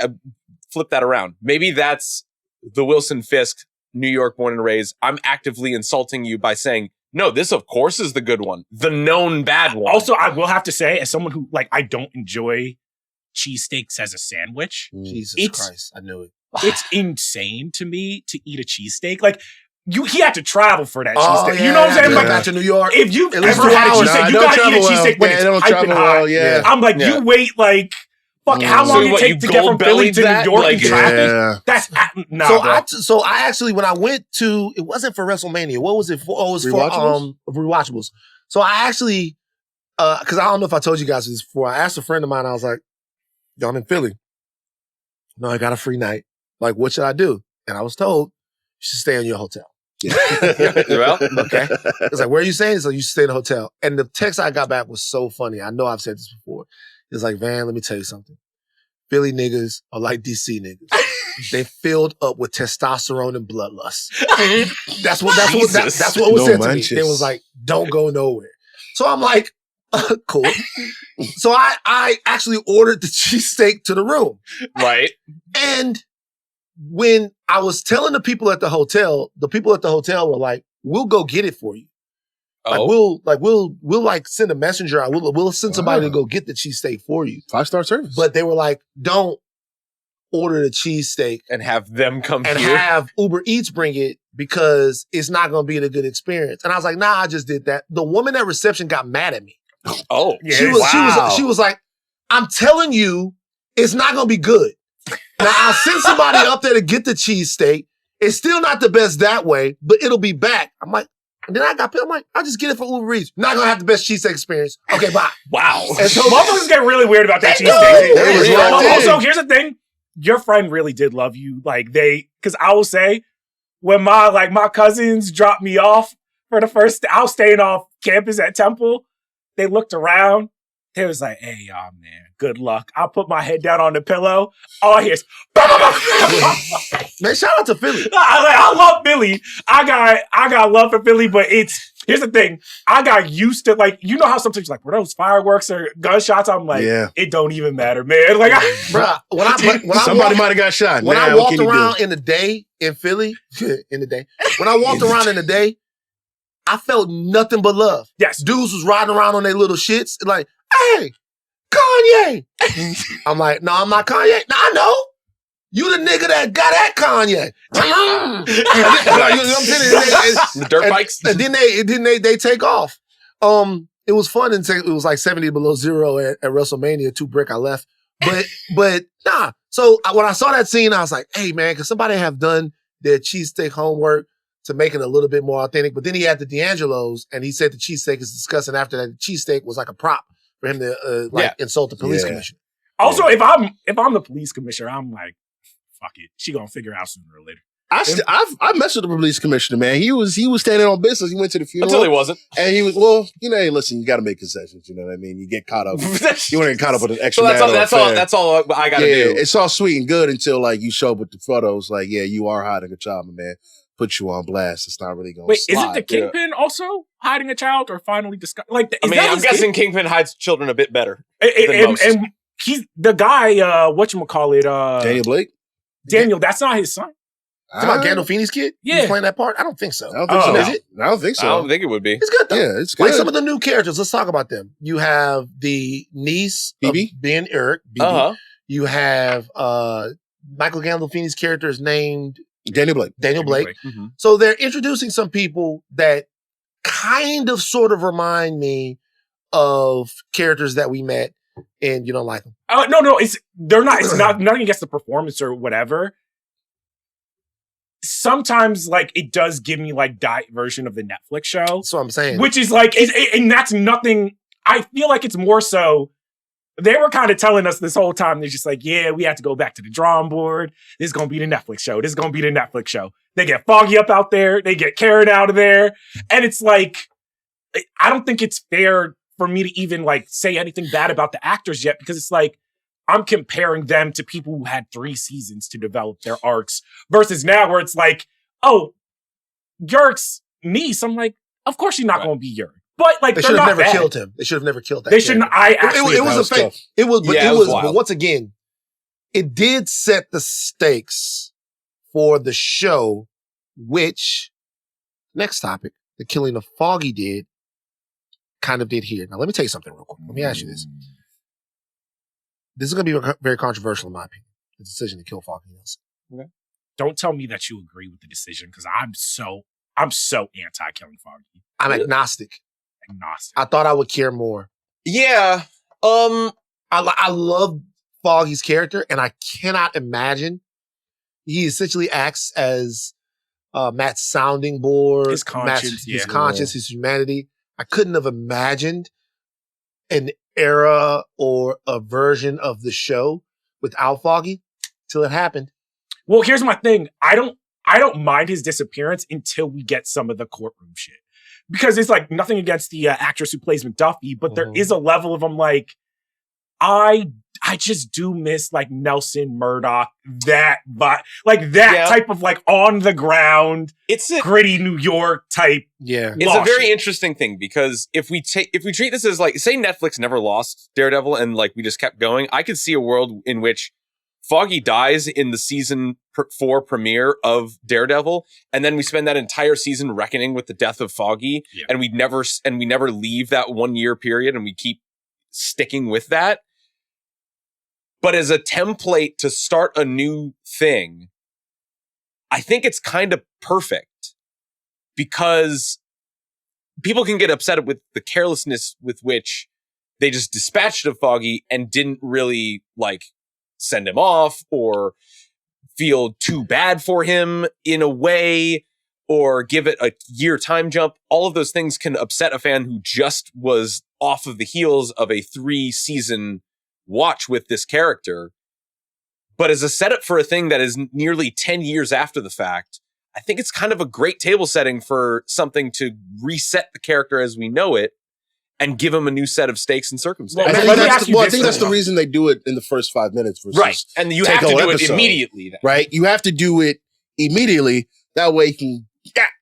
flip that around. Maybe that's the Wilson Fisk, New York born and raised. I'm actively insulting you by saying, no, this of course is the good one. The known bad one. Also, I will have to say, as someone who, I don't enjoy cheesesteaks as a sandwich. Jesus Christ, I knew it. It's insane to me to eat a cheesesteak. He had to travel for that cheesesteak. Yeah, you know what I'm saying? Back to New York. If you've ever had a cheesesteak, you gotta eat a cheesesteak when it's piping hot. Yeah. I'm like, you wait how long it take to get from Philly to New York in traffic? Yeah. That's nah. So I actually, when I went to, it wasn't for WrestleMania. What was it for? Oh, it was for Rewatchables. So I actually, because I don't know if I told you guys this before. I asked a friend of mine. I was like, "Yo, I'm in Philly. No, I got a free night. What should I do?" And I was told, "You should stay in your hotel." Well, okay. It's like, where are you staying? So you should stay in a hotel. And the text I got back was so funny. I know I've said this before. It's like, Van, let me tell you something. Philly niggas are like DC niggas. They filled up with testosterone and bloodlust. That's what was said to me. It was like, don't go nowhere. So I'm like, cool. So I actually ordered the cheesesteak to the room. Right. And when I was telling the people at the hotel were like, we'll go get it for you. We'll send a messenger out. We'll send somebody to go get the cheesesteak for you. 5-star service. But they were like, don't order the cheesesteak and have them come and here. Have Uber Eats bring it because it's not going to be a good experience. And I was like, nah, I just did that. The woman at reception got mad at me. Oh, yeah. She was like, I'm telling you, it's not going to be good. Now I'll send somebody up there to get the cheesesteak. It's still not the best that way, but it'll be back. I'm like, and then I'm like, I'll just get it for Uber Eats. Not gonna have the best cheesesteak experience. Okay, bye. Wow. And so motherfuckers get really weird about that cheesesteak. Also, here's the thing. Your friend really did love you. Because I will say, when my cousins dropped me off for the first, I was staying off campus at Temple. They looked around. They was like, hey, y'all, man, good luck. I'll put my head down on the pillow. All I hear is, man, shout out to Philly. I love Philly. I got love for Philly, but here's the thing. I got used to, you know how sometimes were those fireworks or gunshots? I'm like, it don't even matter, man. Bruh, when somebody might have got shot. When I walked around in the day in Philly, when I walked around in the day, I felt nothing but love. Yes. Dudes was riding around on their little shits, like, hey, Kanye. I'm like, no, I'm not Kanye. No, I know. You the nigga that got at Kanye. You know what I'm saying? The dirt bikes. And then they take off. It was fun and it was like 70 below zero at WrestleMania, 2 brick I left. But nah. So when I saw that scene, I was like, hey man, could somebody have done their cheesesteak homework to make it a little bit more authentic. But then he had the D'Angelo's, and he said the cheesesteak is disgusting. After that, the cheesesteak was like a prop for him to insult the police commissioner. Also, if I'm the police commissioner, I'm like, fuck it. She gonna figure out sooner or later. I messed with the police commissioner, man. He was standing on business. He went to the funeral. Until he wasn't. And he was, hey, listen, you got to make concessions. You know what I mean? You get caught up. You want to get caught up with an extra so that's all I got to do. It's all sweet and good until like you show up with the photos. Like, yeah, you are hiding a child, my man. Put you on blast. It's not really going to Wait, slide. isn't the Kingpin also hiding a child or finally discuss? Like, I'm guessing Kingpin hides children a bit better than most. And he's the guy, whatchamacallit, Daniel Blake? Daniel, that's not his son. Talking about Gandolfini's kid? Yeah. He's playing that part? I don't think so. I don't think so. Is it? I don't think so. I don't think it would be. It's good, though. Yeah, it's good. Like some of the new characters, let's talk about them. You have the niece BB? of Ben Eric, BB. Uh-huh. You have Michael Gandolfini's character is named Daniel Blake. Mm-hmm. So they're introducing some people that kind of sort of remind me of characters that we met, and you don't like them. No, it's not nothing against the performance or whatever. Sometimes, like, it does give me, like, diet version of the Netflix show. That's what I'm saying. Which is, like, and that's nothing. I feel like it's more so, they were kind of telling us this whole time, they're just like, yeah, we have to go back to the drawing board. This is going to be the Netflix show. This is going to be the Netflix show. They get Foggy up out there. They get Karen out of there. And it's like, I don't think it's fair for me to even, like, say anything bad about the actors yet, because it's like, I'm comparing them to people who had 3 seasons to develop their arcs versus now where it's like, oh, Yurik's niece. I'm like, of course she's not going to be Yurik. But like, they should have never killed him. They should have never killed that. They shouldn't. It was a fake. Tough. It was, but Yeah, it it was. was But once again, it did set the stakes for the show. Which next topic, the killing of Foggy did, kind of did here. Now let me tell you something real quick. Let me ask you this. This is going to be very controversial in my opinion. The decision to kill Foggy Nelson. Okay. Don't tell me that you agree with the decision because I'm so anti-killing Foggy. I'm agnostic. Agnostic. I thought I would care more. Yeah. I love Foggy's character, and I cannot imagine. He essentially acts as Matt's sounding board, His conscience, his conscience, his humanity. I couldn't have imagined an era or a version of the show without Foggy till it happened. Well, here's my thing. I don't mind his disappearance until we get some of the courtroom shit. Because it's like nothing against the actress who plays McDuffie, but there is a level of I'm like, I just do miss like Nelson, Murdoch, that type of like on the ground, It's a gritty New York type. Yeah. It's a very interesting thing because if we treat this as like, say Netflix never lost Daredevil and like we just kept going, I could see a world in which Foggy dies in the season 4 premiere of Daredevil, and then we spend that entire season reckoning with the death of Foggy, and we never leave that 1 year period, and we keep sticking with that. But as a template to start a new thing, I think it's kind of perfect because people can get upset with the carelessness with which they just dispatched of Foggy and didn't really like send him off or feel too bad for him in a way or give it a year time jump. All of those things can upset a fan who just was off of the heels of a 3-season watch with this character. But as a setup for a thing that is nearly 10 years after the fact, I think it's kind of a great table setting for something to reset the character as we know it and give him a new set of stakes and circumstances. I think that's the reason they do it in the first 5 minutes. Versus right. And you have to do it immediately. Then. Right. You have to do it immediately. That way you can,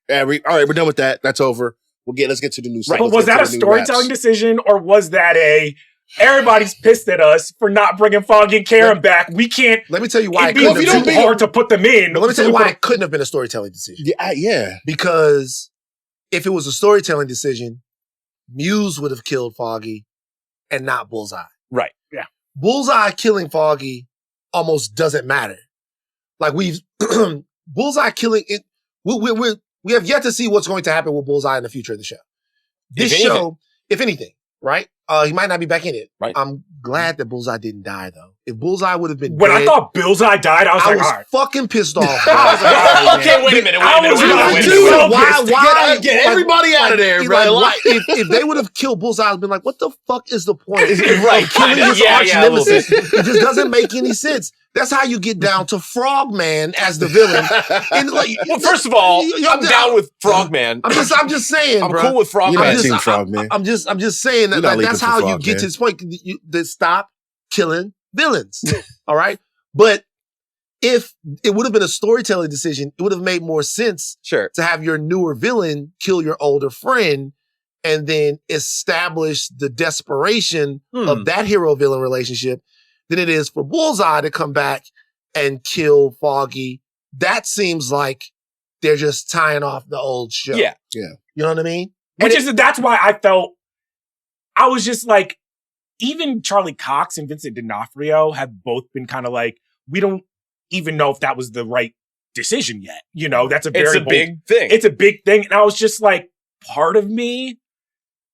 all right, we're done with that. That's over. Let's get to the new stuff. But was that a storytelling decision or was that everybody's pissed at us for not bringing Foggy and Karen back? We can't. Let me tell you why it'd be too hard to put them in. But let me tell you why it couldn't have been a storytelling decision. Yeah. Because if it was a storytelling decision, Muse would have killed Foggy and not Bullseye. Right. Yeah. Bullseye killing Foggy almost doesn't matter. Like Bullseye killing it. We have yet to see what's going to happen with Bullseye in the future of the show. This show, if anything, right? He might not be back in it. Right. I'm glad that Bullseye didn't die, though. If Bullseye would have been When dead, I thought Bullseye died, I was like, all right. fucking pissed off. I was like, all right, Okay, man. wait a minute. I was so pissed. Why? Get everybody out of there, bro. Like, if they would have killed Bullseye, I'd been like, what the fuck is the point? Right. Killing his arch a little nemesis. bit. It just doesn't make any sense. That's how you get down to Frogman as the villain. And like, Well, first of all, I'm down with Frogman. I'm just saying, I'm bro. cool with Frogman. You're not I'm Team just- Frogman. I'm just saying that You're not like, that's leaking how for you Frog, get man. to this point. That stop killing villains. All right. But if it would have been a storytelling decision, it would have made more sense Sure. to have your newer villain kill your older friend and then establish the desperation of that hero villain relationship than it is for Bullseye to come back and kill Foggy. That seems like they're just tying off the old show. Yeah. You know what I mean? That's why I felt, I was just like, even Charlie Cox and Vincent D'Onofrio have both been kind of like, we don't even know if that was the right decision yet. You know, that's a very It's a bold- big thing. It's a big thing. And I was just like, part of me,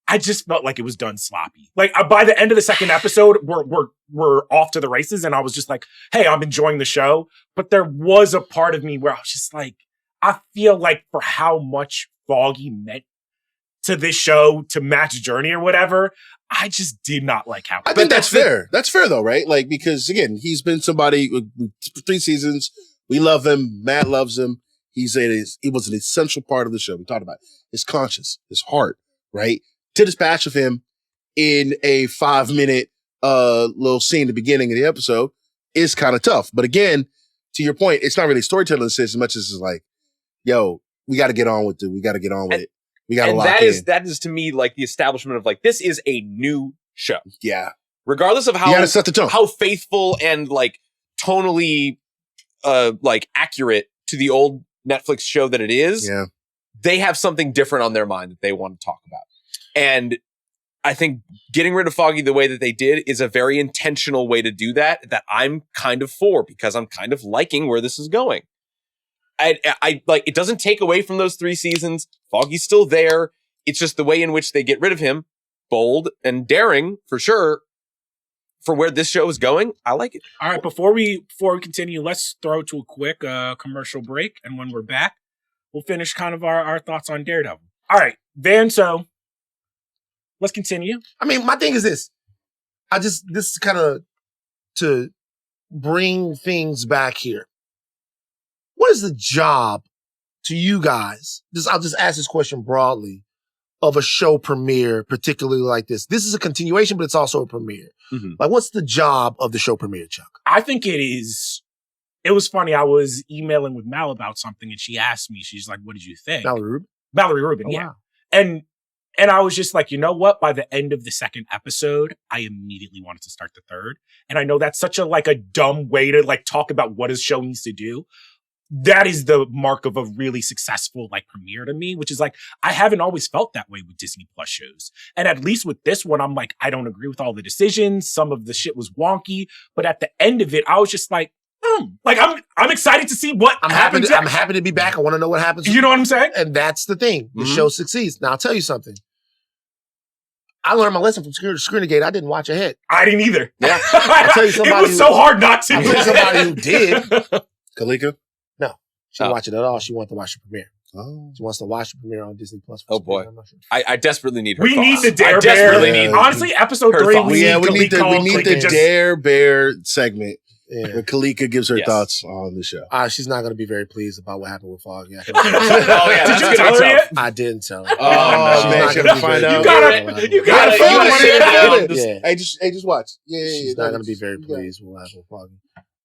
I just felt like it was done sloppy. Like by the end of the second episode, we're off to the races. And I was just like, hey, I'm enjoying the show. But there was a part of me where I was just like, I feel like for how much Foggy meant to this show, to Matt's journey or whatever, I just did not like how. I think that's fair. That's fair though, right? Like, because again, he's been somebody with 3 seasons. We love him. Matt loves him. He was an essential part of the show. We talked about his conscience, his heart, right? To dispatch of him in a 5-minute little scene at the beginning of the episode is kind of tough. But again, to your point, it's not really storytelling as much as it's like, yo, we got to get on with it. We got to get on with it. We got to lock in. That is to me like the establishment of like, this is a new show. Yeah. Regardless of You got to set the tone. how faithful and like tonally like accurate to the old Netflix show that it is, Yeah. they have something different on their mind that they want to talk about. And I think getting rid of Foggy the way that they did is a very intentional way to do that I'm kind of for, because I'm kind of liking where this is going. I like, it doesn't take away from those 3 seasons. Foggy's still there. It's just the way in which they get rid of him. Bold and daring for sure. For where this show is going, I like it. All right, before we continue, let's throw to a quick commercial break. And when we're back, we'll finish kind of our thoughts on Daredevil. All right, Van, so let's continue. I mean, my thing is this. This is kind of to bring things back here. What is the job to you guys? I'll just ask this question broadly of a show premiere, particularly like this. This is a continuation, but it's also a premiere. Mm-hmm. Like, what's the job of the show premiere, Chuck? I think it was funny. I was emailing with Mal about something and she asked me, she's like, what did you think? Valerie Rubin, Oh, yeah. wow. And I was just like, you know what? By the end of the second episode, I immediately wanted to start the third. And I know that's such a dumb way to talk about what a show needs to do. That is the mark of a really successful premiere to me, which is I haven't always felt that way with Disney Plus shows. And at least with this one, I'm I don't agree with all the decisions. Some of the shit was wonky, but at the end of it, I was just I'm excited to see what happens. I'm happy to be back. I want to know what happens. You know what I'm saying? And that's the thing. The show succeeds. Now, I'll tell you something. I learned my lesson from Screenergate. I didn't watch ahead. I didn't either. Yeah. I'll tell you somebody it was so hard not to. I'll tell you somebody who did. Kalika? She didn't watch it at all. She wanted to watch the premiere. Oh. She wants to watch the premiere on Disney Plus. Oh, boy. I'm not sure. I desperately need her We thoughts. need the Dare I desperately Bear. need Honestly, episode her 3, thoughts. We need Kalika the Dare Bear segment Yeah. where Kalika gives her Yes. thoughts on the show. She's not going to be very pleased about what happened with Foggy. Oh, yeah. Did you that's tell gonna her be yet? I didn't tell her. Oh, She's man, not she'll gonna be find very out. pleased. You gotta Yeah. film it. it. Yeah. Hey, just watch. Yeah. She's not going to be very pleased with what happened with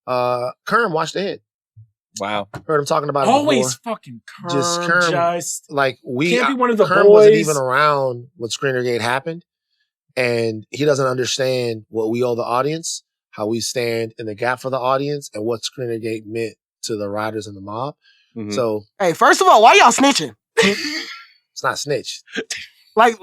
Foggy. Kerm watched ahead. Wow. Heard him talking about it Always before. fucking Kerm. Just Kerm. Just We can't be one of the Kerm boys. wasn't even around when Screenergate happened, and he doesn't understand what we owe the audience, how we stand in the gap for the audience, and what Screenergate meant to the writers and the mob. Mhm. So Hey, first of all, why y'all snitching? it's not snitch. Why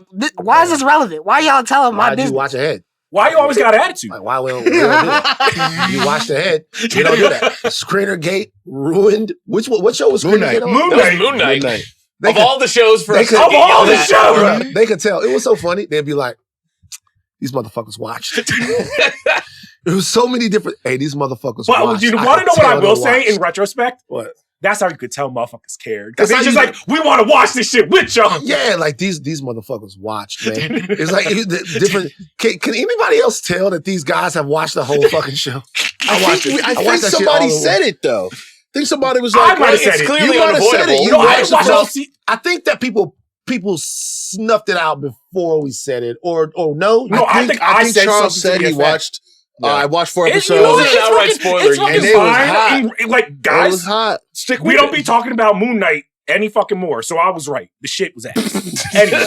is this relevant? Why y'all telling my Why do you business? watch ahead? Why you always got an attitude? Like, why we don't do that? You watched ahead. We don't do that. Screenergate ruined. What show was Moon Knight. Screenergate on? Moon That was Knight. Moon Knight. Midnight. They Of could- all the shows for they us could- to of get all yelled the at. shows. Bruh, they could tell. It was so funny. They'd be like, these motherfuckers watched. There was so many different. Hey, these motherfuckers. But watched. you want to know what I will say in retrospect? What? That's how you could tell motherfuckers cared. Because That's it's how just like, we want to watch this shit with y'all. Yeah, like these motherfuckers watched, man. It's like different. Can anybody else tell that these guys have watched the whole fucking show? I think somebody said it though. I think somebody was like, I might have said it's it. clearly You might have said it. unavoidable. You No, I watched watched the all show. I think that people snuffed it out before we said it, or no. No, I think said Charles something said to he the effect. watched. I watched 4 You episodes. know, It was an outright spoiler. It's fucking And it was fine. hot. And, like, It guys, was hot. Stick with we don't it. be talking about Moon Knight any fucking more. So I was right. The shit was ass. Anyway,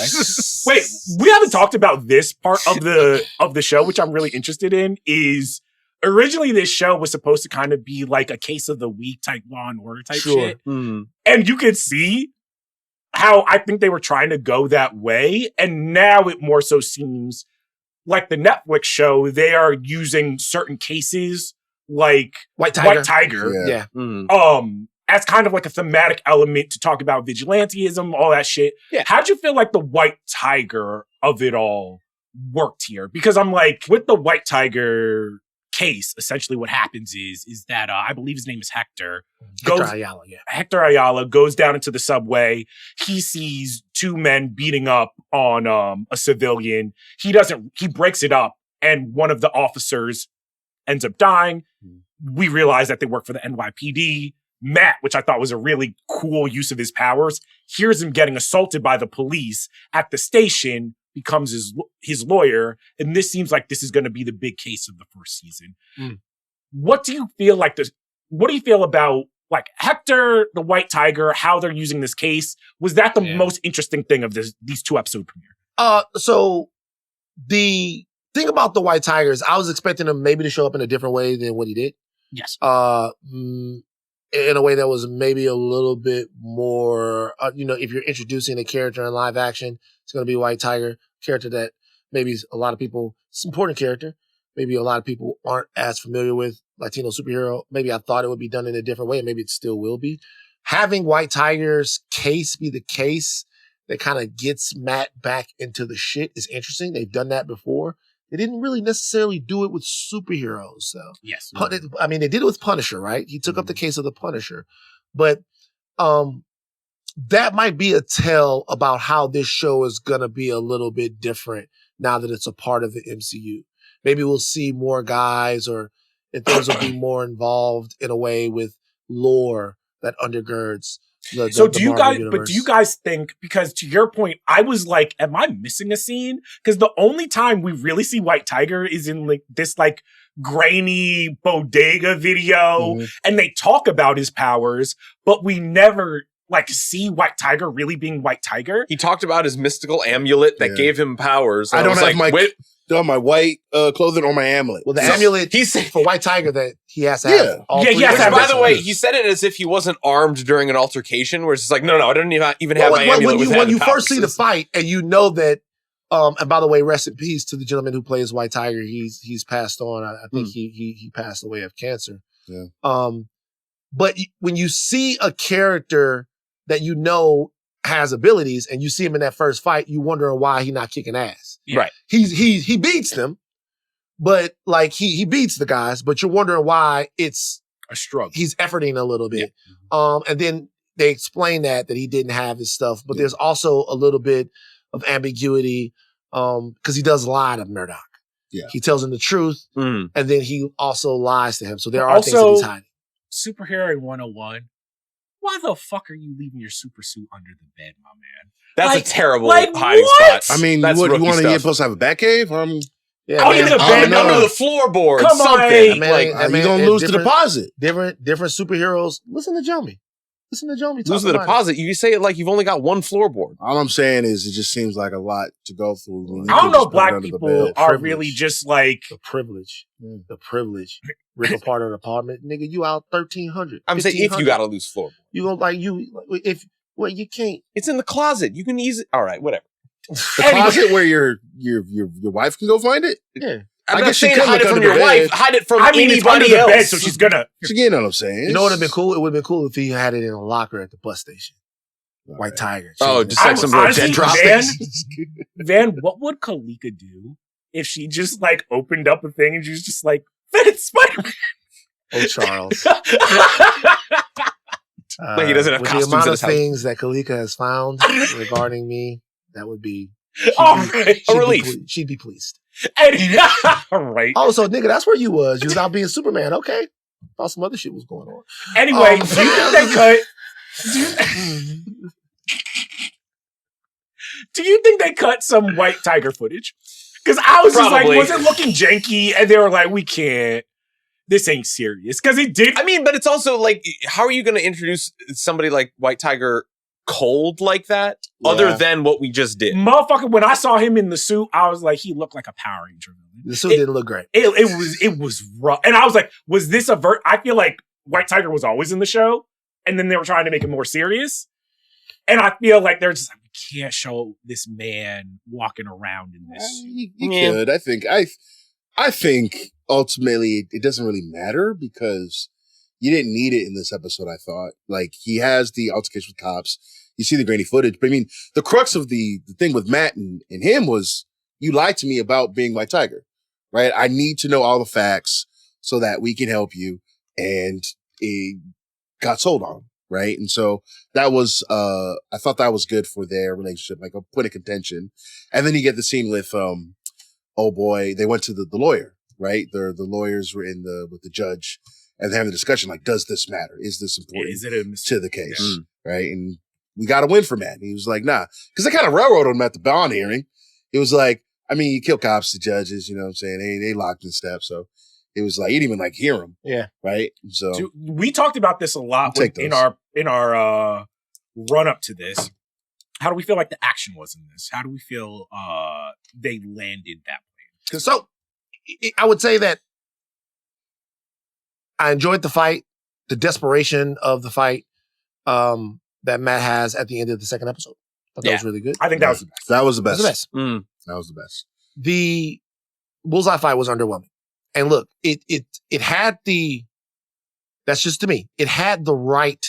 wait, we haven't talked about this part of the show, which I'm really interested in. Is originally this show was supposed to kind of be like a case of the week type Law and Order type shit, and you could see how I think they were trying to go that way, and now it more so seems like the Netflix show. They are using certain cases like White Tiger. Yeah. Yeah. As kind of like a thematic element to talk about vigilantism, all that shit. Yeah. How'd you feel like the White Tiger of it all worked here? Because I'm like, with the White Tiger case, essentially what happens is that I believe his name is Hector. Hector Ayala goes down into the subway. He sees 2 men beating up on a civilian. He breaks it up, and one of the officers ends up dying. We realize that they work for the NYPD. Matt, which I thought was a really cool use of his powers, hears him getting assaulted by the police at the station, becomes his lawyer, and this seems like this is going to be the big case of the first season. What do you feel like what do you feel about like Hector, the White Tiger, how they're using this case? Was that the most interesting thing of these 2 episode premiere? So the thing about the White Tigers, I was expecting him maybe to show up in a different way than what he did. Yes. In a way that was maybe a little bit more, if you're introducing a character in live action, it's going to be White Tiger, character that maybe a lot of people, it's an important character, maybe a lot of people aren't as familiar with, Latino superhero. Maybe I thought it would be done in a different way, and maybe it still will be. Having White Tiger's case be the case that kind of gets Matt back into the shit is interesting. They've done that before. They didn't really necessarily do it with superheroes, though. Yes. I mean, they did it with Punisher, right? He took up the case of the Punisher. But that might be a tell about how this show is going to be a little bit different now that it's a part of the MCU. Maybe we'll see more guys and things will be more involved in a way with lore that undergirds the do you guys, universe. but do you guys think, because to your point, I was like, am I missing a scene? Because the only time we really see White Tiger is in like this like grainy bodega video, and they talk about his powers, but we never like see White Tiger really being White Tiger. He talked about his mystical amulet that gave him powers. I don't have my white clothing or my amulet. Well, the amulet for White Tiger that he has to have. By the way, he said it as if he wasn't armed during an altercation, where it's just like, no, I don't even have my amulet. When you first see the fight and you know that, and by the way, rest in peace to the gentleman who plays White Tiger. He's passed on. I think he passed away of cancer. Yeah. But when you see a character that you know has abilities and you see him in that first fight, you wondering why he's not kicking ass. Yeah. Right. He beats them, but like he beats the guys, but you're wondering why it's a struggle. He's efforting a little bit. And then they explain that he didn't have his stuff, but there's also a little bit of ambiguity because he does lie to Murdoch. Yeah. He tells him the truth, and then he also lies to him. So there are things that he's hiding. Superhero 101. Why the fuck are you leaving your super suit under the bed, my man? That's a terrible hiding spot. I mean, that's you want rookie to get stuff. supposed to have a Batcave? Yeah, under the bed, under the floorboard, Come something. on, Like, you're going to lose the deposit. Different superheroes. Listen to Jomi. Lose the deposit. You say it like you've only got one floorboard. All I'm saying is it just seems like a lot to go through. I don't know if black people are really just like... The privilege. The privilege. Rip apart an apartment. Nigga, you out 1,300. I'm saying if you got a loose floorboard. You gonna you can't. It's in the closet. You can easily... All right, whatever. The closet where your wife can go find it? Yeah. I'm I not guess she saying could hide it look from under your the wife. bed. Hide it from it's under anybody the else. bed, so she's gonna... You get what I'm saying? You know what would have been cool? It would have been cool if he had it in a locker at the bus station. White Tiger. Oh, just like some little dead drop. Van, what would Kalika do if she just like opened up a thing and she was just like, "It's Spider-Man." Oh, Charles. Like he doesn't have with costumes the amount in of his house. things that Kalika has found regarding me, that would be All right. A relief. She'd be pleased. And, all right. Oh, so nigga, that's where you was. You was out being Superman. Okay. Thought some other shit was going on. Anyway, do you think they cut? Do you think they cut some White Tiger footage? Because I was Probably. just like, was it looking janky? And they were like, we can't. This ain't serious. Because it did. I mean, but it's also like, how are you going to introduce somebody like White Tiger cold like that, other than what we just did? Motherfucker, when I saw him in the suit, I was like, he looked like a Power Ranger villain. The suit didn't look great. It was rough. And I was like, was this a I feel like White Tiger was always in the show, and then they were trying to make it more serious. And I feel like they're just like, we can't show this man walking around in this suit. You could. I think ultimately it doesn't really matter because you didn't need it in this episode, I thought. Like, he has the altercation with cops. You see the grainy footage. But I mean, the crux of the thing with Matt and him was, you lied to me about being White Tiger, right? I need to know all the facts so that we can help you. And it got sold on, right? And so that was, I thought that was good for their relationship, like a point of contention. And then you get the scene with, oh boy, they went to the lawyer, right? The lawyers were with the judge. And they're having a discussion like, does this matter? Is this important to the case? Right? And we got to win for Matt. And he was like, nah. Because they kind of railroaded him at the bond hearing. It was like, I mean, you kill cops, the judges, you know what I'm saying? They locked in step. So it was like, you didn't even like hear him. Yeah. Right? So Dude, we talked about this a lot in our run up to this. How do we feel like the action was in this? How do we feel they landed that way? So I would say that I enjoyed the fight, the desperation of the fight that Matt has at the end of the second episode. I thought that was really good. I think that was the best. that was the best. That was the best. That was the best. The Bullseye fight was underwhelming. And look, it had that's just to me, it had the right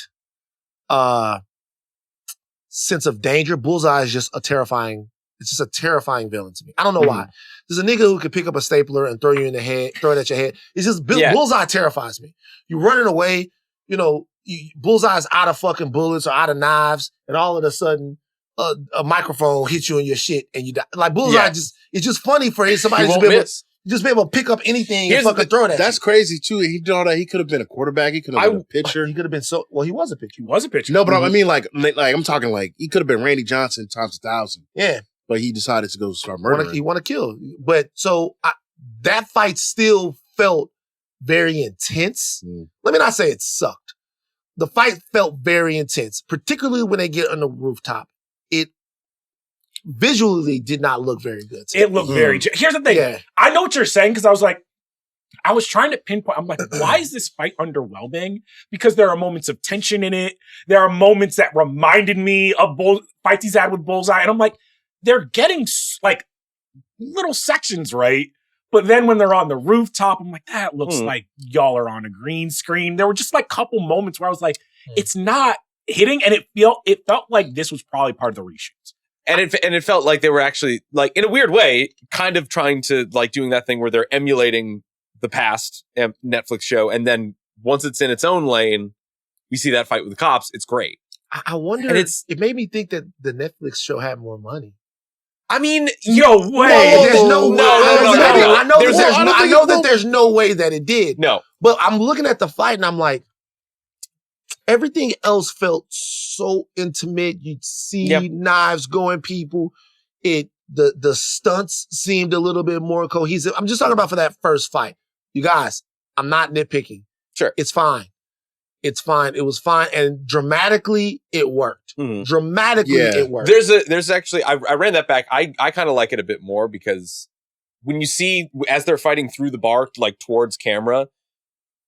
sense of danger. Bullseye is just it's just a terrifying villain to me. I don't know why. There's a nigga who could pick up a stapler and throw you in the head, throw it at your head. It's just, Bullseye terrifies me. You're running away, you know, Bullseye's out of fucking bullets or out of knives, and all of a sudden, a microphone hits you in your shit and you die. Like, Bullseye it's just funny for somebody to be able to pick up anything and fucking throw it at That's crazy too. He did all that. He could have been a quarterback. He could have been a pitcher. He could have been he was a pitcher. He was a pitcher. No, but I mean, like I'm talking like he could have been Randy Johnson times 1,000. Yeah. But he decided to go start murdering. He want to kill. But so that fight still felt very intense. Let me not say it sucked. The fight felt very intense, particularly when they get on the rooftop. It visually did not look very good. It looked very... Here's the thing. Yeah. I know what you're saying because I was trying to pinpoint. I'm like, why is this fight underwhelming? Because there are moments of tension in it. There are moments that reminded me of fights he's had with Bullseye. And I'm like, they're getting like little sections right. But then when they're on the rooftop, I'm like, that looks like y'all are on a green screen. There were just like a couple moments where I was like, it's not hitting. And it felt like this was probably part of the reshoots. And it felt like they were actually, like, in a weird way, kind of trying to, like, doing that thing where they're emulating the past Netflix show. And then once it's in its own lane, we see that fight with the cops. It's great. I wonder, it made me think that the Netflix show had more money. I mean, no way. There's no way. I know that there's no way that it did. No. But I'm looking at the fight and I'm like, everything else felt so intimate. You'd see knives going people. The stunts seemed a little bit more cohesive. I'm just talking about for that first fight. You guys, I'm not nitpicking. Sure. It's fine. It's fine. It was fine. And dramatically, it worked. Dramatically, it worked. There's actually, I ran that back. I kind of like it a bit more because when you see, as they're fighting through the bar, like towards camera,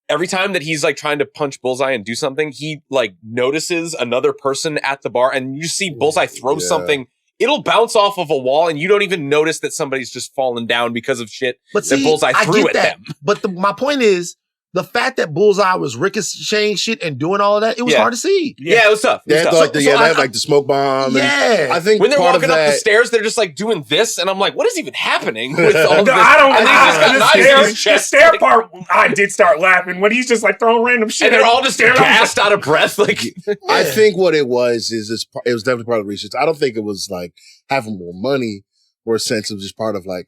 every time that he's like trying to punch Bullseye and do something, he like notices another person at the bar and you see Bullseye throw something. It'll bounce off of a wall and you don't even notice that somebody's just fallen down because of shit that Bullseye threw at them. But my point is, the fact that Bullseye was ricocheting shit and doing all of that, it was Yeah. hard to see. Yeah, it was tough. It They was had tough. like the, So they I- had like the smoke bomb. Yeah. And I think When they're part of walking up the that, stairs, they're just like doing this, and I'm like, what is even happening with all of this? I don't. And he's just got knives in his The chest. stair part, I did start laughing when he's just like throwing random shit. And they're all just Staring at him. gassed out of breath. Like, I think what it was is this. It was definitely part of the research. I don't think it was like having more money or a sense of just part of like,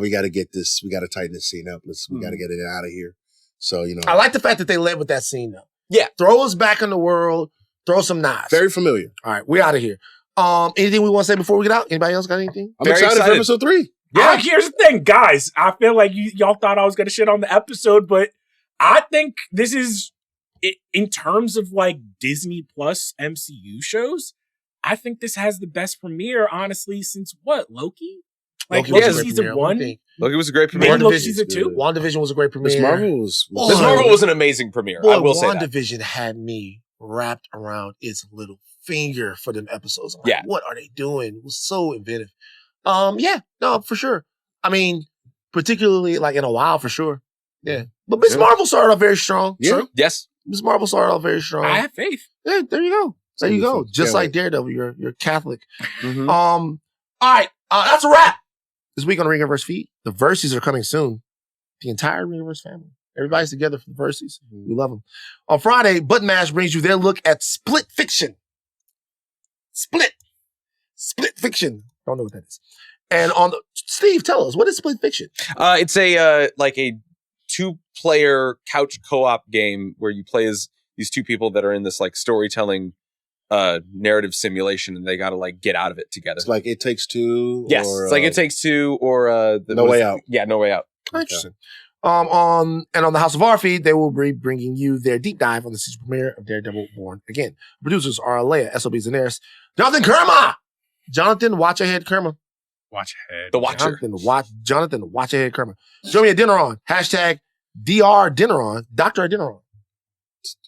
we got to get this. We got to tighten this scene up. We got to get it out of here. So I like the fact that they led with that scene though. Yeah. Throw us back in the world. Throw some knives. very familiar. All right, we're out of here. Anything we want to say before we get out? Anybody else got anything? I'm Very excited for excited. episode 3. Yeah. Here's the thing, guys. I feel like y'all thought I was gonna shit on the episode, but I think this is in terms of like Disney Plus MCU shows. I think this has the best premiere, honestly, since what, Loki? Like Loki was Loki a great season premiere. What one. do you think? look, it was a great Maybe premiere. Loki WandaVision season is 2. good. WandaVision was a great premiere. Miss Marvel was. Oh, Miss Marvel was an amazing premiere. Boy, I will say that. WandaVision had me wrapped around its little finger for them episodes. I'm like, Yeah. what are they doing? It was so inventive. Yeah, no, for sure. I mean, particularly like in a while, for sure. Yeah. But Miss Yeah. Marvel started off very strong. Yeah. True. Yes. Miss Marvel started off very strong. I have faith. Yeah, there you go. There you go. Can't Just wait. like Daredevil, you're Catholic. Mhm. All right, that's a wrap. This week on the Ringerverse feed, the Verses are coming soon. The entire Ringerverse family. Everybody's together for the Verses. We love them. On Friday, Button Mash brings you their look at Split Fiction. Split Fiction. Don't know what that is. And Steve, tell us, what is Split Fiction? It's a like a 2-player couch co-op game where you play as these two people that are in this like storytelling narrative simulation, and they got to like get out of it together. It's like It Takes Two. Yes, or, it's like It Takes Two or No Way Out. Yeah, No Way Out. Interesting. On the House of R feed, they will be bringing you their deep dive on the season premiere of Daredevil Born Again. Producers are Aleya, SOB Zenieris, Jonathan Kermah, Jonathan Watch Ahead Kermah, Watch ahead. The Watcher. Jonathan Watch Ahead Kermah, Jomi Adeniran, hashtag DR Adeniran, Dr. Adeniran.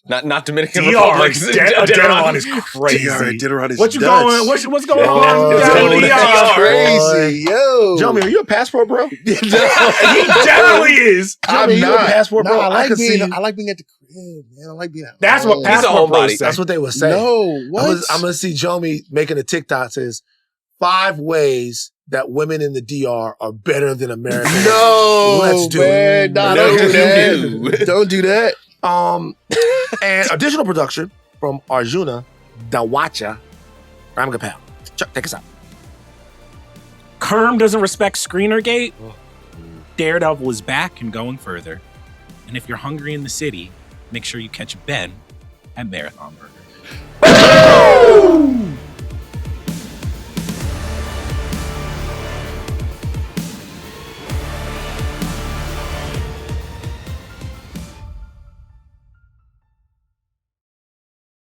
Not Dominican DR Republic. Adeniran is crazy. Adeniran is What you nuts. going? What's going Oh, on? it's down going in to DR? Crazy, yo. Jomi, are you a passport bro? He definitely is. Jomi, you a passport bro? I like can see being. you. I like being at the crib, man. I like being at That's what home. He's a passport bros homebody. say. That's what they would say. No, what? I'm gonna see Jomi making a TikTok that says 5 ways that women in the DR are better than Americans. No, Let's do man. it. Nah, No, don't do no. that. Don't do that. And additional production from Arjuna, Dawacha, Ramgopal. Chuck, take us out. Kerm doesn't respect Screenergate. Daredevil is back and going further. And if you're hungry in the city, make sure you catch Ben at Marathon Burger.